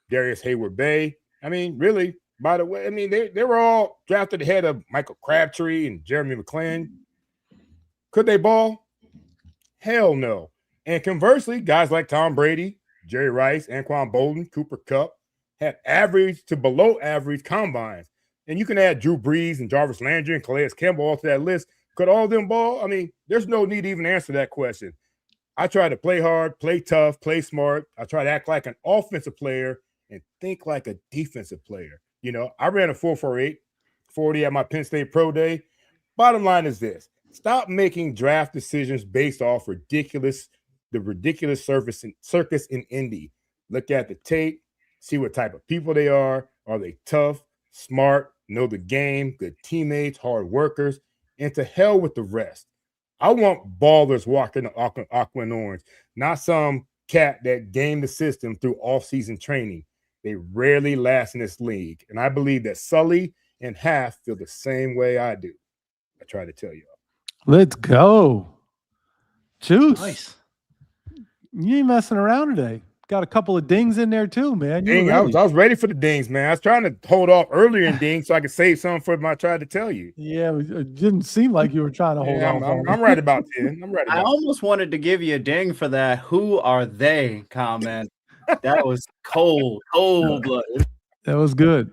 Darius Hayward-Bay. I mean, really, by the way, they were all drafted ahead of Michael Crabtree and Jeremy McClain. Could they ball? Hell no. And conversely, guys like Tom Brady, Jerry Rice, Anquan Bolden, Cooper Kupp had average to below average combines. And you can add Drew Brees and Jarvis Landry and Calais Campbell all to that list. Could all of them ball? There's no need to even answer that question. I try to play hard, play tough, play smart. I try to act like an offensive player and think like a defensive player. I ran a 4.48 40 at my Penn State Pro Day. Bottom line is this. Stop making draft decisions based off the ridiculous circus in Indy. Look at the tape, see what type of people they are. Are they tough, smart, know the game, good teammates, hard workers, and to hell with the rest. I want ballers walking aqua and orange, not some cat that gamed the system through off-season training. They rarely last in this league. And I believe that Sully and Half feel the same way I do. I try to tell y'all. Let's go. Juice. Nice. You ain't messing around today. Got a couple of dings in there too, man. Ding, I was ready for the dings, man. I was trying to hold off earlier in dings so I could save something for what I tried to tell you. Yeah, it didn't seem like you were trying to hold on. I'm right about 10. I'm right. I almost wanted to give you a ding for that "who are they" comment. That was cold blooded. That was good.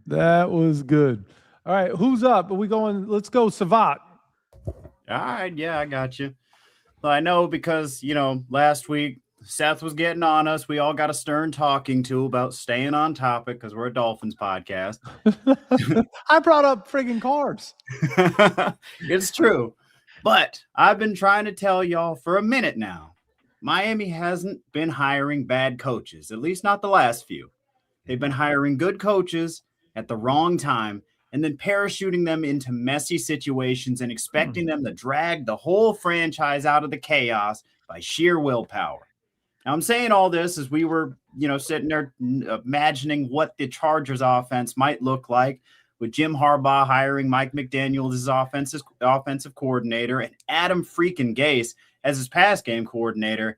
That was good. All right, who's up? Are we going? Let's go, Savat. All right, yeah, I got you. Well, I know because, last week Seth was getting on us. We all got a stern talking to about staying on topic because we're a Dolphins podcast. I brought up friggin' carbs. It's true. But I've been trying to tell y'all for a minute now, Miami hasn't been hiring bad coaches, at least not the last few. They've been hiring good coaches at the wrong time and then parachuting them into messy situations and expecting them to drag the whole franchise out of the chaos by sheer willpower. Now, I'm saying all this as we were, sitting there imagining what the Chargers offense might look like with Jim Harbaugh hiring Mike McDaniel as his offensive coordinator and Adam freaking Gase as his pass game coordinator.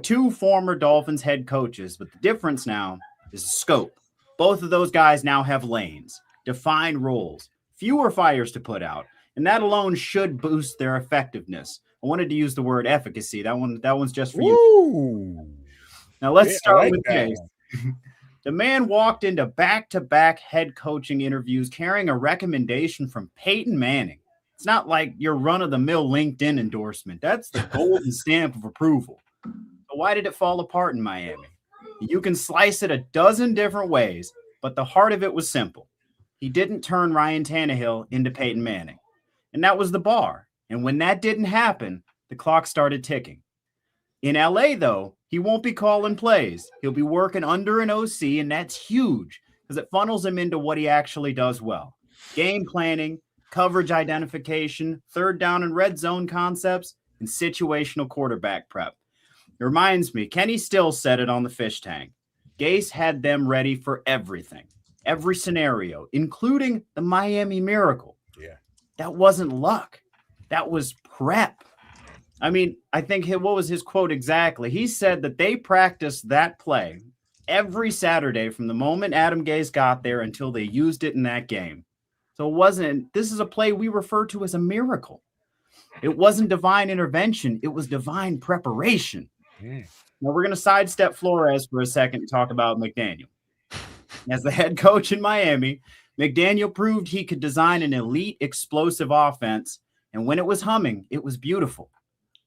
Two former Dolphins head coaches, but the difference now is the scope. Both of those guys now have lanes, defined roles, fewer fires to put out, and that alone should boost their effectiveness. I wanted to use the word efficacy. That one's just for you. Now let's start with Gase. The man walked into back-to-back head coaching interviews carrying a recommendation from Peyton Manning. It's not like your run-of-the-mill LinkedIn endorsement. That's the golden stamp of approval. So why did it fall apart in Miami? You can slice it a dozen different ways, but the heart of it was simple. He didn't turn Ryan Tannehill into Peyton Manning. And that was the bar. And when that didn't happen, the clock started ticking. In LA, though, he won't be calling plays. He'll be working under an OC, and that's huge because it funnels him into what he actually does well. Game planning, coverage identification, third down and red zone concepts, and situational quarterback prep. It reminds me, Kenny Stills said it on the fish tank. Gase had them ready for everything, every scenario, including the Miami Miracle. Yeah. That wasn't luck. That was prep. I mean, I think, what was his quote exactly? He said that they practiced that play every Saturday from the moment Adam Gase got there until they used it in that game. So this is a play we refer to as a miracle. It wasn't divine intervention. It was divine preparation. Now we're going to sidestep Flores for a second and talk about McDaniel. As the head coach in Miami, McDaniel proved he could design an elite, explosive offense. And when it was humming, it was beautiful.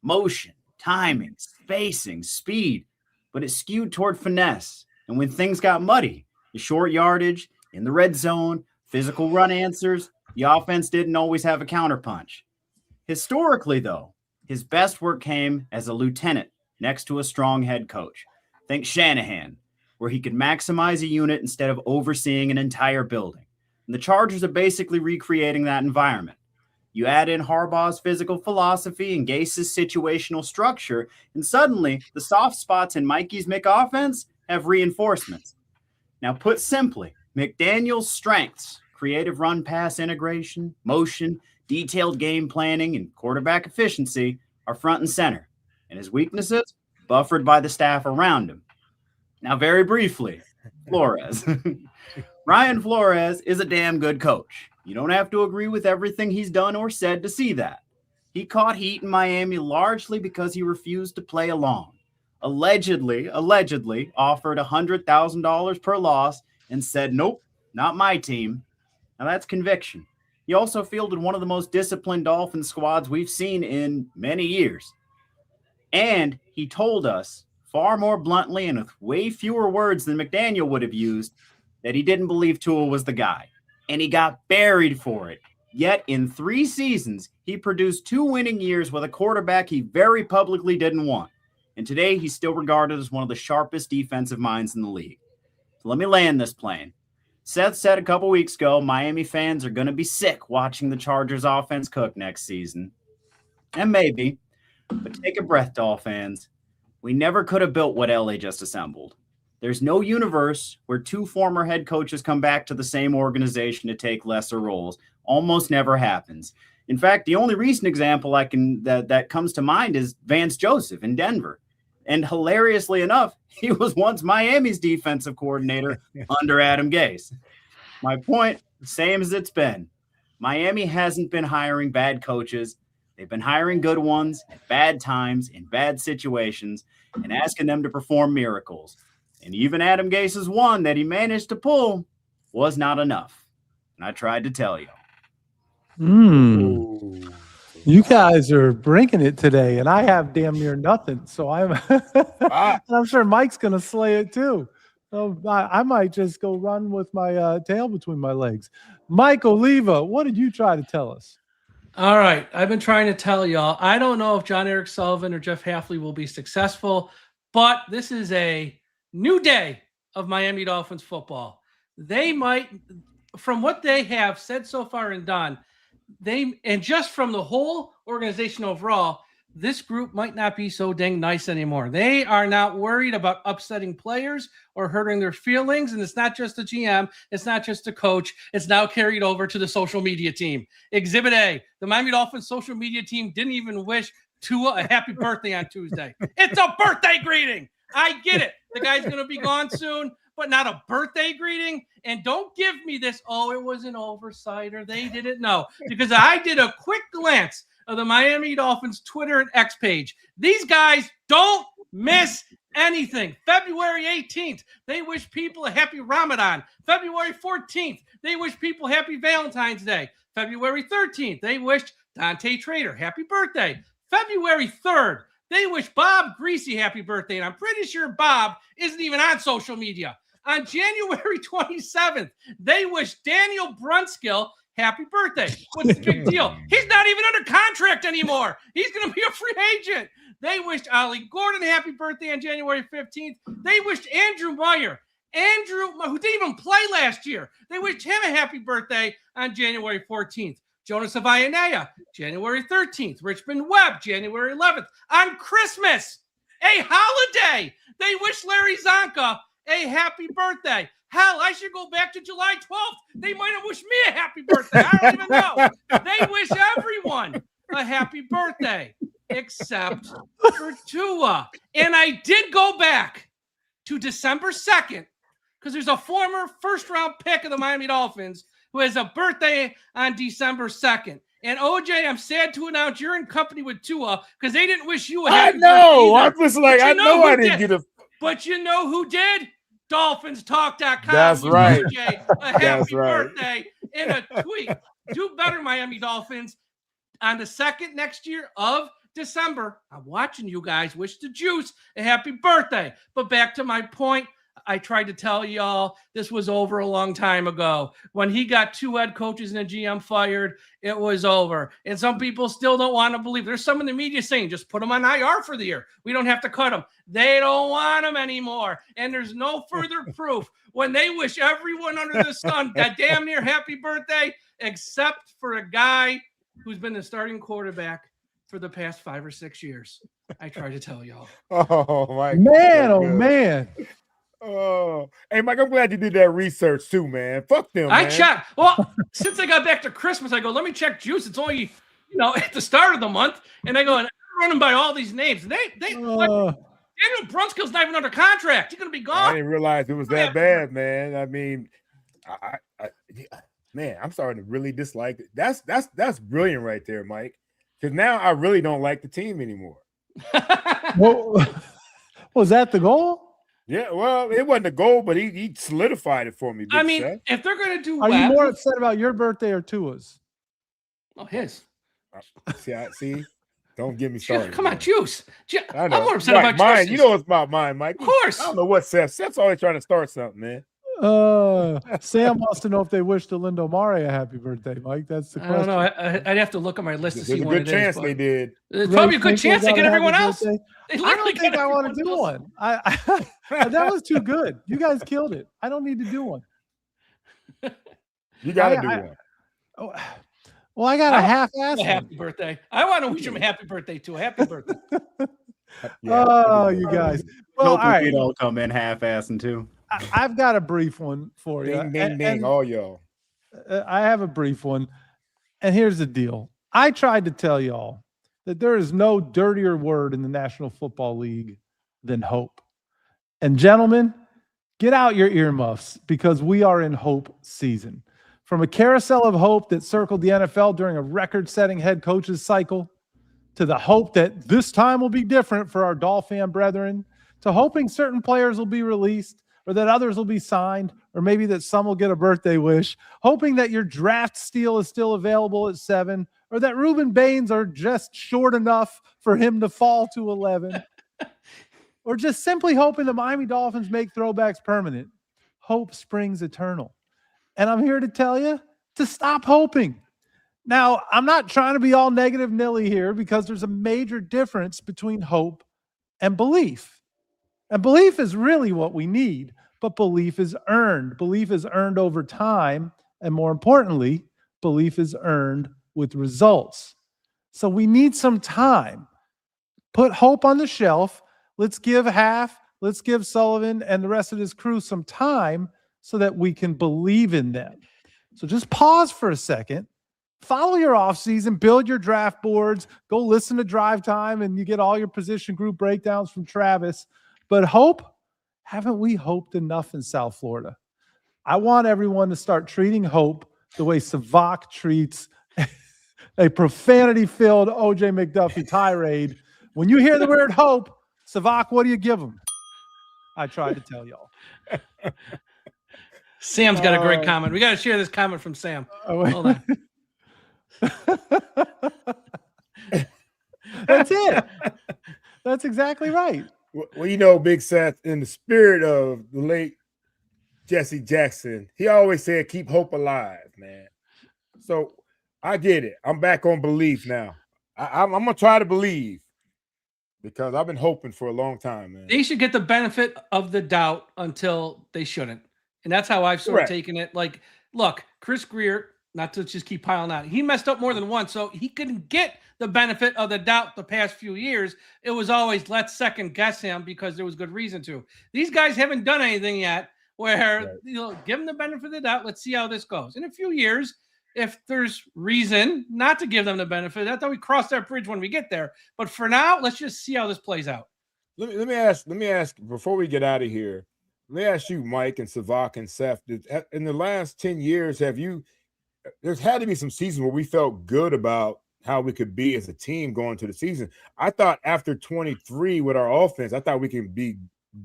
Motion, timing, spacing, speed, but it skewed toward finesse. And when things got muddy, the short yardage, in the red zone, physical run answers, the offense didn't always have a counterpunch. Historically, though, his best work came as a lieutenant next to a strong head coach. Think Shanahan, where he could maximize a unit instead of overseeing an entire building. And the Chargers are basically recreating that environment. You add in Harbaugh's physical philosophy and Gase's situational structure, and suddenly the soft spots in Mikey's McOffense have reinforcements. Now, put simply, McDaniel's strengths, creative run-pass integration, motion, detailed game planning, and quarterback efficiency, are front and center. And his weaknesses, buffered by the staff around him. Now, very briefly, Flores. Ryan Flores is a damn good coach. You don't have to agree with everything he's done or said to see that. He caught heat in Miami largely because he refused to play along. Allegedly offered $100,000 per loss and said, nope, not my team. Now that's conviction. He also fielded one of the most disciplined Dolphin squads we've seen in many years. And he told us far more bluntly and with way fewer words than McDaniel would have used that he didn't believe Tua was the guy. And he got buried for it. Yet in 3 seasons, he produced 2 winning years with a quarterback he very publicly didn't want. And today, he's still regarded as one of the sharpest defensive minds in the league. So let me land this plane. Seth said a couple weeks ago, Miami fans are going to be sick watching the Chargers offense cook next season. And maybe, but take a breath, Dolphins. We never could have built what LA just assembled. There's no universe where 2 former head coaches come back to the same organization to take lesser roles. Almost never happens. In fact, the only recent example that comes to mind is Vance Joseph in Denver. And hilariously enough, he was once Miami's defensive coordinator under Adam Gase. My point, same as it's been. Miami hasn't been hiring bad coaches. They've been hiring good ones at bad times in bad situations and asking them to perform miracles. And even Adam Gase's one that he managed to pull was not enough. And I tried to tell you. You guys are bringing it today, and I have damn near nothing. So I'm sure Mike's going to slay it too. So I might just go run with my tail between my legs. Mike Oliva, what did you try to tell us? All right. I've been trying to tell y'all. I don't know if John Eric Sullivan or Jeff Hafley will be successful, but this is a new day of Miami Dolphins football. They might, from what they have said so far and done, and just from the whole organization overall, this group might not be so dang nice anymore. They are not worried about upsetting players or hurting their feelings. And it's not just the GM. It's not just the coach. It's now carried over to the social media team. Exhibit A, the Miami Dolphins social media team didn't even wish Tua a happy birthday on Tuesday. It's a birthday greeting. I get it. The guy's going to be gone soon, but not a birthday greeting. And don't give me this, oh, it was an oversight or they didn't know, because I did a quick glance of the Miami Dolphins Twitter and X page. These guys don't miss anything. February 18th, they wish people a happy Ramadan. February 14th, they wish people happy Valentine's Day. February 13th, they wished Dante Trader happy birthday. February 3rd, they wish Bob Greasy happy birthday. And I'm pretty sure Bob isn't even on social media. On January 27th, they wish Daniel Brunskill happy birthday. What's the big deal? He's not even under contract anymore. He's going to be a free agent. They wished Ollie Gordon happy birthday on January 15th. They wished Andrew Meyer, who didn't even play last year, they wished him a happy birthday on January 14th. Jonas Avayanea, January 13th. Richmond Webb, January 11th. On Christmas, a holiday, they wish Larry Zonka a happy birthday. Hell, I should go back to July 12th. They might have wished me a happy birthday. I don't even know. They wish everyone a happy birthday except for Tua. And I did go back to December 2nd because there's a former first-round pick of the Miami Dolphins who has a birthday on December 2nd. And OJ, I'm sad to announce you're in company with Tua because they didn't wish you a happy birthday. I know. I was like, I know I didn't get a. But you know who did? DolphinsTalk.com. That's right. OJ a happy birthday in a tweet. Do better, Miami Dolphins. On the 2nd next year of December, I'm watching you guys. Wish the Juice a happy birthday. But back to my point, I tried to tell y'all this was over a long time ago. When he got 2 head coaches and a GM fired, it was over. And some people still don't want to believe. There's some in the media saying, just put him on IR for the year. We don't have to cut him. They don't want him anymore. And there's no further proof when they wish everyone under the sun a damn near happy birthday, except for a guy who's been the starting quarterback for the past 5 or 6 years. I try to tell y'all. Oh, my man. God. Oh, man. Oh, hey, Mike, I'm glad you did that research too, man. Fuck them, man. I checked. Well, since I got back to Christmas, I go, let me check Juice. It's only, at the start of the month. And I go, and I'm running by all these names. And Daniel Brunskill's not even under contract. He's going to be gone. I didn't realize it was that bad, man. I mean, man, I'm starting to really dislike it. That's brilliant right there, Mike. Because now I really don't like the team anymore. Well, was that the goal? Yeah, well, it wasn't a goal, but he solidified it for me. I mean, if they're going to do Are you more upset about your birthday or Tua's? Oh, his. See? Don't get me started. Come on, Juice. I know. I'm more upset about mine. Juice's. You know it's about mine, Mike. Of course. I don't know what Seth's always trying to start something, man. Sam wants to know if they wish Lindo Mare a happy birthday, Mike. That's the question. I don't know. I'd have to look at my list to see There's a when good chance they did. There's probably a good chance they get everyone else. I don't think I want to do one. That was too good. You guys killed it. I don't need to do one. You got to do one. Well, I got a half-ass happy birthday. I want to wish him a happy birthday too. A happy birthday. You guys. Well, all right. We don't come in half-assing too. I've got a brief one for you. Ding, ding, ding, all y'all. I have a brief one. And here's the deal. I tried to tell y'all that there is no dirtier word in the National Football League than hope. And gentlemen, get out your earmuffs because we are in hope season. From a carousel of hope that circled the NFL during a record-setting head coaches cycle, to the hope that this time will be different for our Dolphin brethren, to hoping certain players will be released or that others will be signed, or maybe that some will get a birthday wish, hoping that your draft steal is still available at 7, or that Reuben Baines are just short enough for him to fall to 11, or just simply hoping the Miami Dolphins make throwbacks permanent. Hope springs eternal. And I'm here to tell you to stop hoping. Now, I'm not trying to be all negative Nilly here because there's a major difference between hope and belief. And belief is really what we need, but belief is earned. Belief is earned over time, and more importantly, belief is earned with results. So we need some time. Put hope on the shelf. Let's give Sullivan and the rest of his crew some time so that we can believe in them. So just pause for a second. Follow your offseason, build your draft boards, go listen to Drive Time, and you get all your position group breakdowns from Travis. But hope, haven't we hoped enough in South Florida? I want everyone to start treating hope the way Savak treats a profanity-filled O.J. McDuffie tirade. When you hear the word hope, Savak, what do you give them? I tried to tell y'all. Sam's got a great comment. We got to share this comment from Sam. Hold on. That's it. That's exactly right. Well, you know, Big Seth, in the spirit of the late Jesse Jackson, he always said, keep hope alive, man. So I get it. I'm back on belief now. I'm going to try to believe because I've been hoping for a long time, man. They should get the benefit of the doubt until they shouldn't. And that's how I've sort of taken it. Like, look, Chris Greer, not to just keep piling on, he messed up more than once, so he couldn't get the benefit of the doubt the past few years. It was always, let's second guess him because there was good reason to. These guys haven't done anything yet where, give them the benefit of the doubt. Let's see how this goes. In a few years, if there's reason not to give them the benefit, I thought we cross that bridge when we get there. But for now, let's just see how this plays out. Let me ask before we get out of here. Let me ask you, Mike and Savak and Seth, in the last 10 years, there's had to be some seasons where we felt good about how we could be as a team going to the season. I thought after 23 with our offense, I thought we can be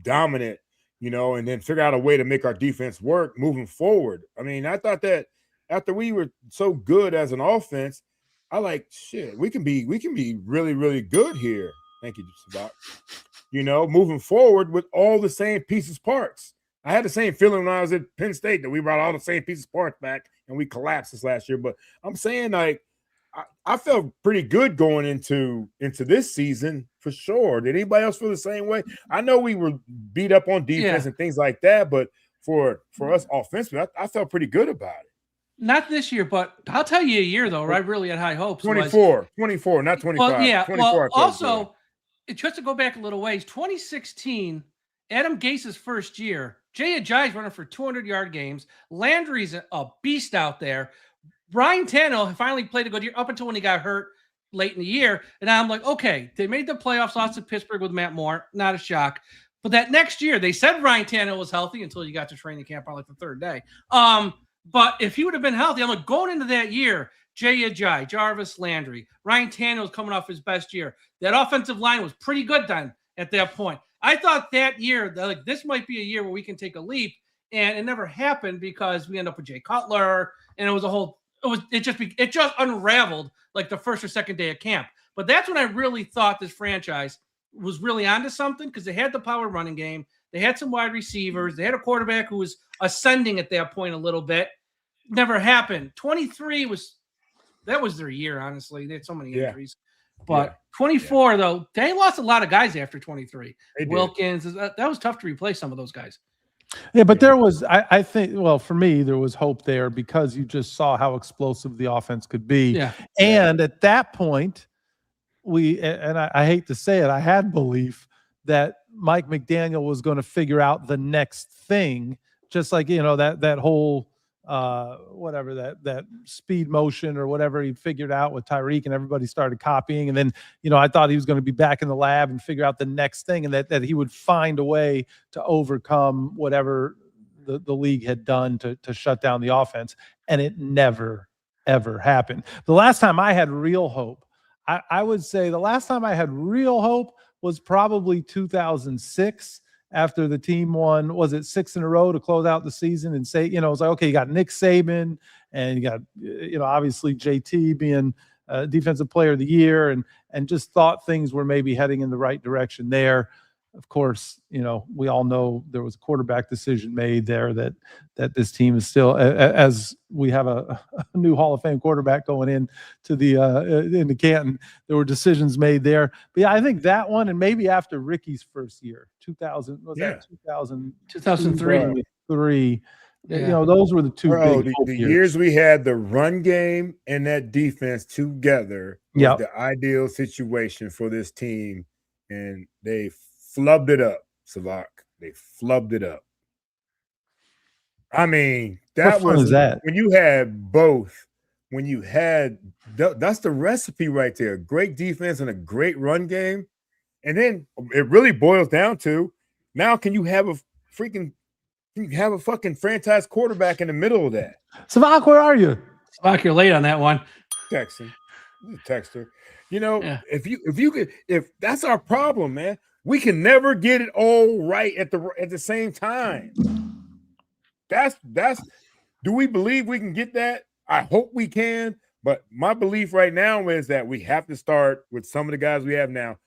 dominant, and then figure out a way to make our defense work moving forward. I mean, I thought that after we were so good as an offense, we can be really, really good here. Thank you, Savak. Moving forward with all the same pieces, parts. I had the same feeling when I was at Penn State that we brought all the same pieces, parts back and we collapsed this last year. But I'm saying, I felt pretty good going into this season for sure. Did anybody else feel the same way? I know we were beat up on defense and things like that, but for us offensively, I felt pretty good about it. Not this year, but I'll tell you a year, though, where I really had high hopes. 24, not 25. Well, yeah. 24, also, just to go back a little ways, 2016, Adam Gase's first year, Jay Ajayi's running for 200-yard games. Landry's a beast out there. Ryan Tannehill finally played a good year up until when he got hurt late in the year. And I'm like, okay, they made the playoffs, lost to Pittsburgh with Matt Moore. Not a shock. But that next year, they said Ryan Tannehill was healthy until you got to training camp on like the third day. But if he would have been healthy, I'm like, going into that year, Jay Ajayi, Jarvis Landry, Ryan Tannehill's coming off his best year. That offensive line was pretty good then at that point. I thought that year, this might be a year where we can take a leap, and it never happened because we end up with Jay Cutler, and it just unraveled like the first or second day of camp. But that's when I really thought this franchise was really onto something because they had the power running game. They had some wide receivers. They had a quarterback who was ascending at that point a little bit. Never happened. 23 was their year, honestly. They had so many injuries. But 24, though, they lost a lot of guys after 23. Wilkins, that was tough to replace some of those guys. Yeah, but there was, I think, well, for me, there was hope there because you just saw how explosive the offense could be. Yeah. And at that point, I hate to say it, I had belief that Mike McDaniel was going to figure out the next thing, just like, that whole whatever that speed motion or whatever he figured out with Tyreek, and everybody started copying. And then, I thought he was going to be back in the lab and figure out the next thing, and that he would find a way to overcome whatever the league had done to shut down the offense. And it never, ever happened. The last time I had real hope, I would say the last time I had real hope was probably 2006. After the team won, was it 6 in a row to close out the season, and say, it was like, okay, you got Nick Saban, and you got, obviously JT being defensive player of the year, and just thought things were maybe heading in the right direction there. Of course, we all know there was a quarterback decision made there that this team is still, as we have a new Hall of Fame quarterback going into Canton, there were decisions made there. But yeah, I think that one, and maybe after Ricky's first year, 2003. Yeah. Those were the two big the years we had the run game and that defense together was the ideal situation for this team, and they flubbed it up, Savak. They flubbed it up. I mean, that was that when you had both. When you had that's the recipe right there. Great defense and a great run game, and then it really boils down to now: can you have a fucking franchise quarterback in the middle of that? Savak, where are you? Savak, you're late on that one. Texting, texter. If that's our problem, man. We can never get it all right at the same time. That's do we believe we can get that? I hope we can, but my belief right now is that we have to start with some of the guys we have now.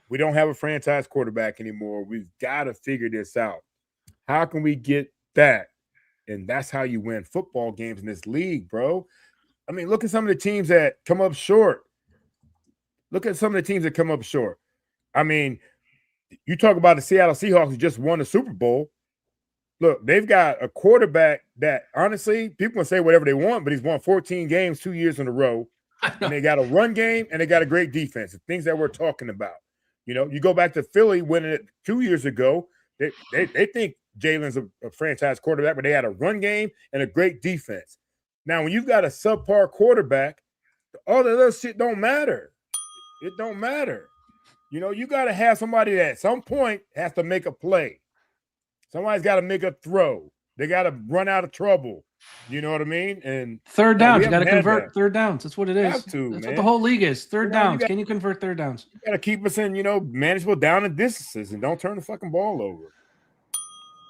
We don't have a franchise quarterback anymore. We've got to figure this out. How can we get that? And that's how you win football games in this league, bro. I mean, look at some of the teams that come up short. I mean, you talk about the Seattle Seahawks who just won the Super Bowl. Look, they've got a quarterback that, honestly, people can say whatever they want, but he's won 14 games 2 years in a row. And they got a run game, and they got a great defense, the things that we're talking about. You go back to Philly winning it 2 years ago. They think Jalen's a franchise quarterback, but they had a run game and a great defense. Now, when you've got a subpar quarterback, all the other shit don't matter. It don't matter. You got to have somebody that at some point has to make a play. Somebody's got to make a throw. They got to run out of trouble. You know what I mean? And third downs, you got to convert third downs. That's what it is. That's man. What the whole league is. Third downs. Can you convert third downs? You got to keep us in, manageable down and distances, and don't turn the fucking ball over.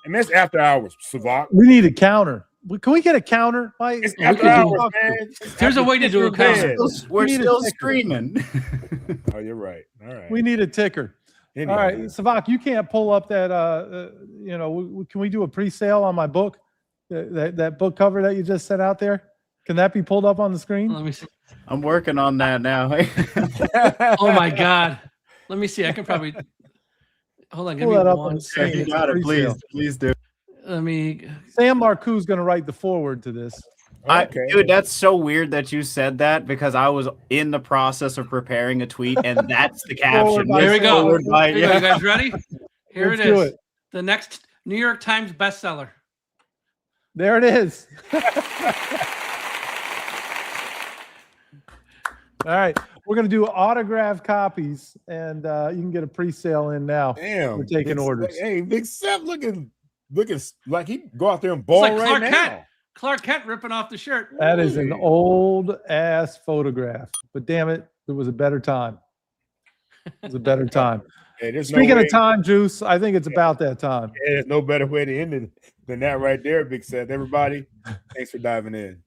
And that's after hours, Savak. We need a counter. Can we get a counter? It's after hours, man. There's a way to do a counter. We're still screaming. Oh, you're right. All right. We need a ticker. Anyway. All right, Savak, you can't pull up that. Can we do a pre-sale on my book? That book cover that you just set out there. Can that be pulled up on the screen? Let me see. I'm working on that now. Oh my God. Let me see. I can probably hold on. Give me 1 second. You got it, please do. Let me. Sam Marcoux's going to write the foreword to this. Okay. Dude, that's so weird that you said that because I was in the process of preparing a tweet, and that's the caption. Here we go. You guys ready? Here Let's it is. The next New York Times bestseller. There it is. All right. We're going to do autographed copies, and you can get a pre-sale in now. Damn. We're taking orders. Hey, Big Seth looking like he go out there and ball like right now. Clark Kent ripping off the shirt. That is an old ass photograph, but damn it, there was a better time. It was a better time. Hey, Speaking of time, Juice, I think it's about that time. There's no better way to end it than that right there, Big Seth. Everybody, thanks for diving in.